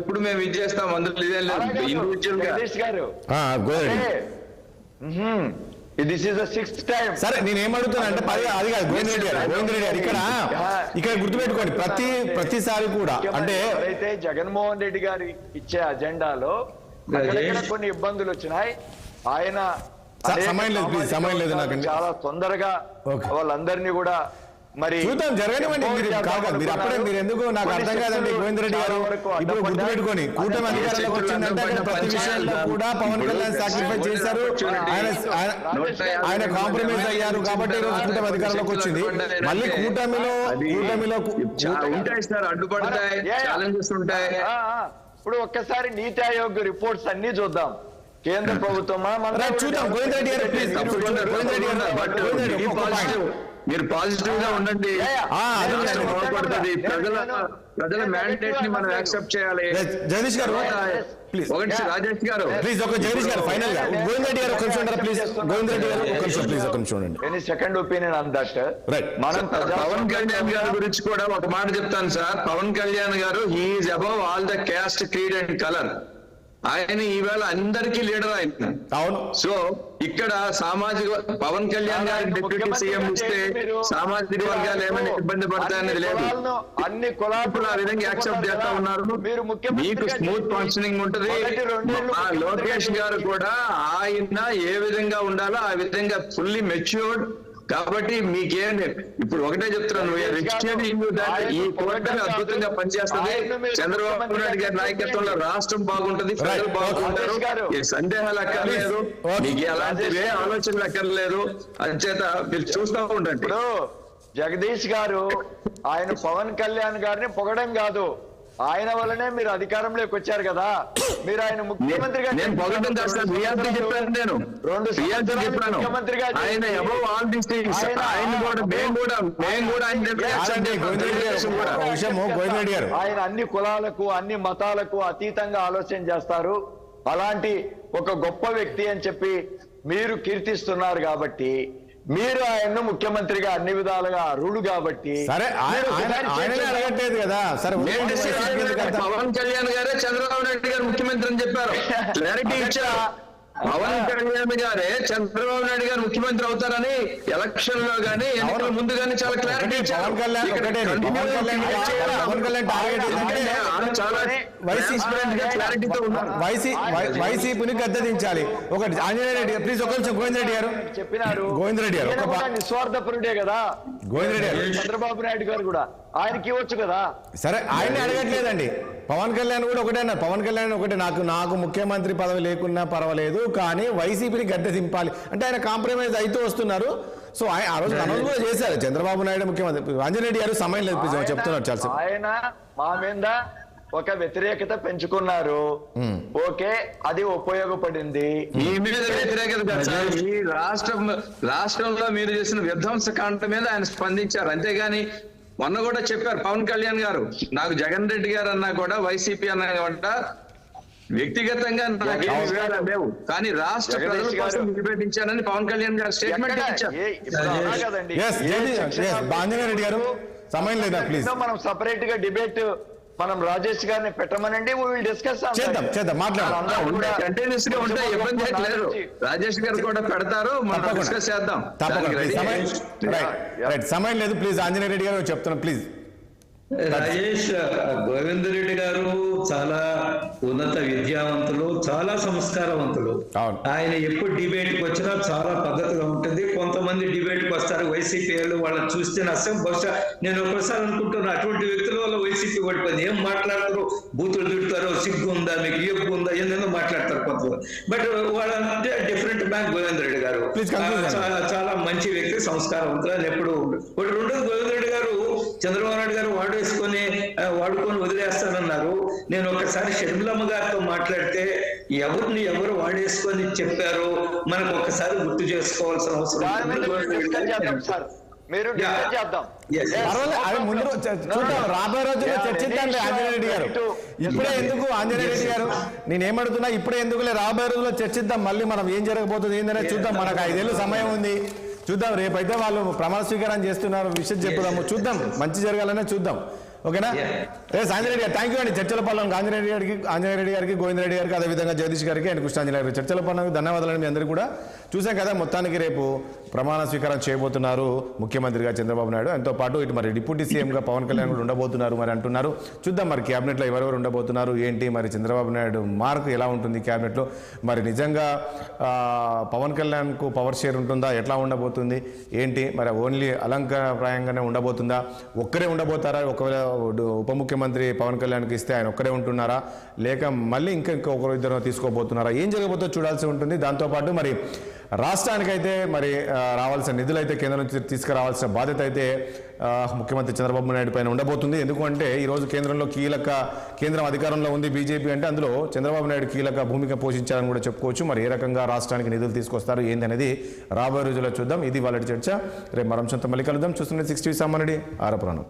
ఎప్పుడు మేము ఇది చేస్తాం, అందులో జగదీష్ గారు. This is the 6th time. సరే నేనేమడుగుతున్నా అంటే అది కాదు గోవిందరెడ్డి గారు, ఇక్కడ గుర్తుపెట్టుకోండి ప్రతిసారి కూడా అంటే అయితే జగన్మోహన్ రెడ్డి గారు ఇచ్చే అజెండాలో రాజేష్, కొన్ని ఇబ్బందులు వచ్చినాయి. ఆయన సార్, అనేక సమయం లేదు, ప్లీజ్, సమయం లేదు నాకండి. చాలా తొందరగా ఓకే. వాళ్ళందరినీ కూడా మరి చూద్దాం, జరగనివ్వండి. మీరు కాదు, మీరు అప్పుడే మీరు ఎందుకు నాకు అర్థం కాదండి గోవింద్ రెడ్డి గారు. ఇప్పుడు గుర్తుపెట్టుకొని కూటమి అధికారంలోకి వచ్చిందంటే అక్కడ ప్రతి విషయంలో కూడా పవన్ కళ్యాణ్ సాక్రిఫైస్ చేశారు. ఆయన కాంప్రమైజ్ అయ్యారు కాబట్టి ఈరోజు కూటమి అధికారంలోకి వచ్చింది. మళ్ళీ కూటమిలో ఉంటాయి సార్, అడ్డుపడతాయి, ఛాలెంజెస్ ఉంటాయి. ఇప్పుడు ఒక్కసారి నీతి ఆయోగ్ రిపోర్ట్స్ అన్ని చూద్దాం. కేంద్ర ప్రభుత్వమా చూద్దాం. గోవింద్ రెడ్డి గారు ప్లీజ్, గోవింద్ రెడ్డి గారు మీరు పాజిటివ్ గా ఉండండి. ప్రజల మ్యాండేట్ ని మనం యాక్సెప్ట్ చేయాలి. జగదీష్ గారు ఒకటి రాజేష్ గారు ప్లీజ్, ఒక జగదీష్ గారు ఫైనల్ గా గోవింద్ రెడ్డి గారు కొంచెం ఉంటారా ప్లీజ్? గోవింద్ రెడ్డి గారు కొంచెం ప్లీజ్, ఒక నిమిషం ఉండండి. Any second opinion on that. Right. మనం పవన్ కళ్యాణ్ గారి గురించి కూడా ఒక మాట చెప్తాను sir. Pawan Kalyan garu he is above all the caste, creed and colour. ఆయన ఈవేళ అందరికీ లీడర్ ఆయన. అవును. సో ఇక్కడ సామాజిక పవన్ కళ్యాణ్ గారికి డిప్యూటీ సీఎం ఇస్తే సామాజిక వర్గాలు ఏమైనా ఇబ్బంది పడతాయనేది లేదు. అన్ని కులాలు ఆ విధంగా యాక్సెప్ట్ చేస్తా ఉన్నారు. మీకు స్మూత్ ఫంక్షనింగ్ ఉంటది. లోకేష్ గారు కూడా ఆయన ఏ విధంగా ఉండాలో ఆ విధంగా ఫుల్లీ మెచ్యూర్డ్. కాబట్టి మీకేంటి ఇప్పుడు ఒకటే చెప్తున్నాను, ఈ కూటమి అద్భుతంగా పనిచేస్తుంది. చంద్రబాబు నాయుడు గారి నాయకత్వంలో రాష్ట్రం బాగుంటది, ప్రజలు బాగుంటారు. ఈ సందేహాలు అక్కర్లేదు, మీకు ఎలాంటివే ఆలోచనలు అక్కర్లేదు. అంచేత మీరు చూస్తూ ఉండండి. ఇప్పుడు జగదీష్ గారు ఆయన పవన్ కళ్యాణ్ గారిని పొగడం కాదు, ఆయన వల్లనే మీరు అధికారంలోకి వచ్చారు కదా. మీరు ఆయన ముఖ్యమంత్రిగా నేను పొగడం కాదు సార్, రియాలిటీ చెప్పాను. నేను రియాలిటీ చెప్పాను. ఆయన అబౌవ్ ఆల్ దీస్ థింగ్స్. ఆయన కూడా మేము కూడా ఆయన అన్ని కులాలకు అన్ని మతాలకు అతీతంగా ఆలోచన చేస్తారు. అలాంటి ఒక గొప్ప వ్యక్తి అని చెప్పి మీరు కీర్తిస్తున్నారు కాబట్టి మీరు ఆయన్ను ముఖ్యమంత్రిగా అన్ని విధాలుగా అర్హుడు కాబట్టి సరే అడగట్లేదు కదా. సరే, పవన్ కళ్యాణ్ గారే చంద్రబాబు నాయుడు గారు ముఖ్యమంత్రి అని చెప్పారు, క్లారిటీ ఇచ్చారు. పవన్ కళ్యాణ్ గారే చంద్రబాబు నాయుడు గారు ముఖ్యమంత్రి అవుతారని ఎలక్షన్ లో గానీ ఎన్నికల ముందు గానీ చాలా క్లారిటీ ఇచ్చారు. క్లారిటీతో ఉన్నారు. వైసీపీని గద్దెదించాలి. ఒకటి ఆంజనేయ రెడ్డి ప్లీజ్, ఒక నిమిషం. గోవింద్ రెడ్డి గారు చెప్పినారు. గోవింద్ రెడ్డి గారు నిస్వార్థపరుడే కదా. గోవింద్ రెడ్డి గారు చంద్రబాబు నాయుడు గారు కూడా ఆయనకి ఇవ్వచ్చు కదా. సరే, ఆయన్ని అడగట్లేదండి. పవన్ కళ్యాణ్ కూడా ఒకటే అన్నారు. పవన్ కళ్యాణ్ ఒకటే, నాకు ముఖ్యమంత్రి పదవి లేకున్నా పర్వాలేదు కానీ వైసీపీని గద్దె దింపాలి అంటే ఆయన కాంప్రమైజ్ అయితే వస్తున్నారు. సో ఆ రోజు అనౌన్స్ కూడా చేశారు చంద్రబాబు నాయుడు ముఖ్యమంత్రి. ఆంజనేయ గారు సమయం లేదు చెప్తున్నారు. చాలా ఆయన మా మీద ఒక వ్యతిరేకత పెంచుకున్నారు. ఓకే, అది ఉపయోగపడింది. మీ మీద వ్యతిరేకత కాదు, ఈ రాష్ట్రంలో మీరు చేసిన విధ్వంసకాండ మీద ఆయన స్పందించారు. అంతేగాని మొన్న కూడా చెప్పారు పవన్ కళ్యాణ్ గారు, నాకు జగన్ రెడ్డి గారు అన్నా కూడా వైసీపీ అన్నా కూడా వ్యక్తిగతంగా లేవు కానీ రాష్ట్ర ప్రజల కోసం నిలబెట్టించానని పవన్ కళ్యాణ్ గారు స్టేట్మెంట్ ఇచ్చారు. ఆంజనేయ గారు సమయం లేదా ప్లీజ్. మనం సపరేట్ గా డిబేట్ మనం రాజేష్ గారిని పెట్టమనండి, డిస్కస్ చేద్దాం మాట్లాడదాం. కంటిన్యూస్ గా ఉంటే ఇబ్బంది లేదు. రాజేష్ గారు కూడా పెడతారు, మనం డిస్కస్ చేద్దాం. సమయం లేదు ప్లీజ్. ఆంజనేయ రెడ్డి గారు చెప్తున్నాం ప్లీజ్. రాజేష్, గోవింద్ రెడ్డి గారు చాలా ఉన్నత విద్యావంతులు, చాలా సంస్కారవంతులు. ఆయన ఎప్పుడు డిబేట్ కి వచ్చినా చాలా పద్ధతిగా ఉంటుంది. కొంతమంది డిబేట్ కి వస్తారు వైసీపీ వాళ్ళని చూస్తే నష్టం. బహుశా నేను ఒకసారి అనుకుంటున్నా అటువంటి వ్యక్తుల వల్ల వైసీపీ పడిపోయింది. ఏం మాట్లాడతారు, బూతులు తిడతారు, సిగ్గు ఉందా మీకు, ఎప్పు ఉందా, ఏందో మాట్లాడతారు కొంతమంది. బట్ వాళ్ళంటే డిఫరెంట్ మ్యాన్ గోవింద్ రెడ్డి గారు చాలా మంచి వ్యక్తి, సంస్కారవంతులు అని ఎప్పుడు ఒకటి. రెండోది, గోవింద్ రెడ్డి గారు చంద్రబాబు నాయుడు గారు వాడుకొని వదిలేస్తానన్నారు. నేను ఒకసారి షర్మిలమ్మ గారితో మాట్లాడితే ఎవరు వాడేసుకొని చెప్పారో మనకు ఒకసారి గుర్తు చేసుకోవాల్సిన అవసరం. రాబోయే రోజుల్లో చర్చిద్దాంలే ఆంజనేయ రెడ్డి గారు. ఇప్పుడే ఎందుకు ఆంజనేయ రెడ్డి గారు, నేనేమడుతున్నా ఇప్పుడే ఎందుకులే, రాబోయే రోజుల్లో చర్చిద్దాం. మళ్ళీ మనం ఏం జరగబోతుంది ఏందనే చూద్దాం. మనకు 5 ఏళ్ళు సమయం ఉంది, చూద్దాం. రేపైతే వాళ్ళు ప్రమాణ స్వీకారం చేస్తున్నారు, విషయం చెప్పుదాము, చూద్దాం. మంచి జరగాలనే చూద్దాం. ఓకేనా? ఆంజనేయ రెడ్డి గారు థ్యాంక్ యూ అండి. చర్చల పాలన ఆంజనేయ రెడ్డి గారికి, గోవింద్ రెడ్డి గారికి, అదేవిధంగా జగదీష్ గారికి అండ్ కృష్ణాంజలి గారికి చర్చల పాలనకు ధన్యవాదాలు. మీ అందరికీ కూడా చూసాం కదా. మొత్తానికి రేపు ప్రమాణ స్వీకారం చేయబోతున్నారు ముఖ్యమంత్రిగా చంద్రబాబు నాయుడు. దాంతో పాటు ఇటు మరి డిప్యూటీ సీఎంగా పవన్ కళ్యాణ్ కూడా ఉండబోతున్నారు మరి అంటున్నారు. చూద్దాం మరి క్యాబినెట్లో ఎవరెవరు ఉండబోతున్నారు ఏంటి, మరి చంద్రబాబు నాయుడు మార్క్ ఎలా ఉంటుంది క్యాబినెట్లో, మరి నిజంగా పవన్ కళ్యాణ్కు పవర్ షేర్ ఉంటుందా, ఎట్లా ఉండబోతుంది ఏంటి, మరి ఓన్లీ అలంకారప్రాయంగానే ఉండబోతుందా, ఒక్కరే ఉండబోతారా, ఒకవేళ ఉప ముఖ్యమంత్రి పవన్ కళ్యాణ్కి ఇస్తే ఆయన ఒక్కరే ఉంటున్నారా, లేక మళ్ళీ ఇంకొకరు ఇద్దరు తీసుకోబోతున్నారా, ఏం జరగబోతుందో చూడాల్సి ఉంటుంది. దాంతోపాటు మరి రాష్ట్రానికైతే మరి రావాల్సిన నిధులు అయితే కేంద్రం నుంచి తీసుకురావాల్సిన బాధ్యత అయితే ముఖ్యమంత్రి చంద్రబాబు నాయుడు పైన ఉండబోతుంది. ఎందుకంటే ఈరోజు కేంద్రం అధికారంలో ఉంది బీజేపీ అంటే అందులో చంద్రబాబు నాయుడు కీలక భూమిక పోషించాలని కూడా చెప్పుకోవచ్చు. మరి ఏ రకంగా రాష్ట్రానికి నిధులు తీసుకొస్తారు ఏంది అనేది రాబోయే రోజుల్లో చూద్దాం. ఇది వాళ్ళ చర్చ. రేపు మరో అంశంతో మళ్ళీ కలుద్దాం. చూస్తున్నది 60 సామాన్యుడి ఆరపురాణం.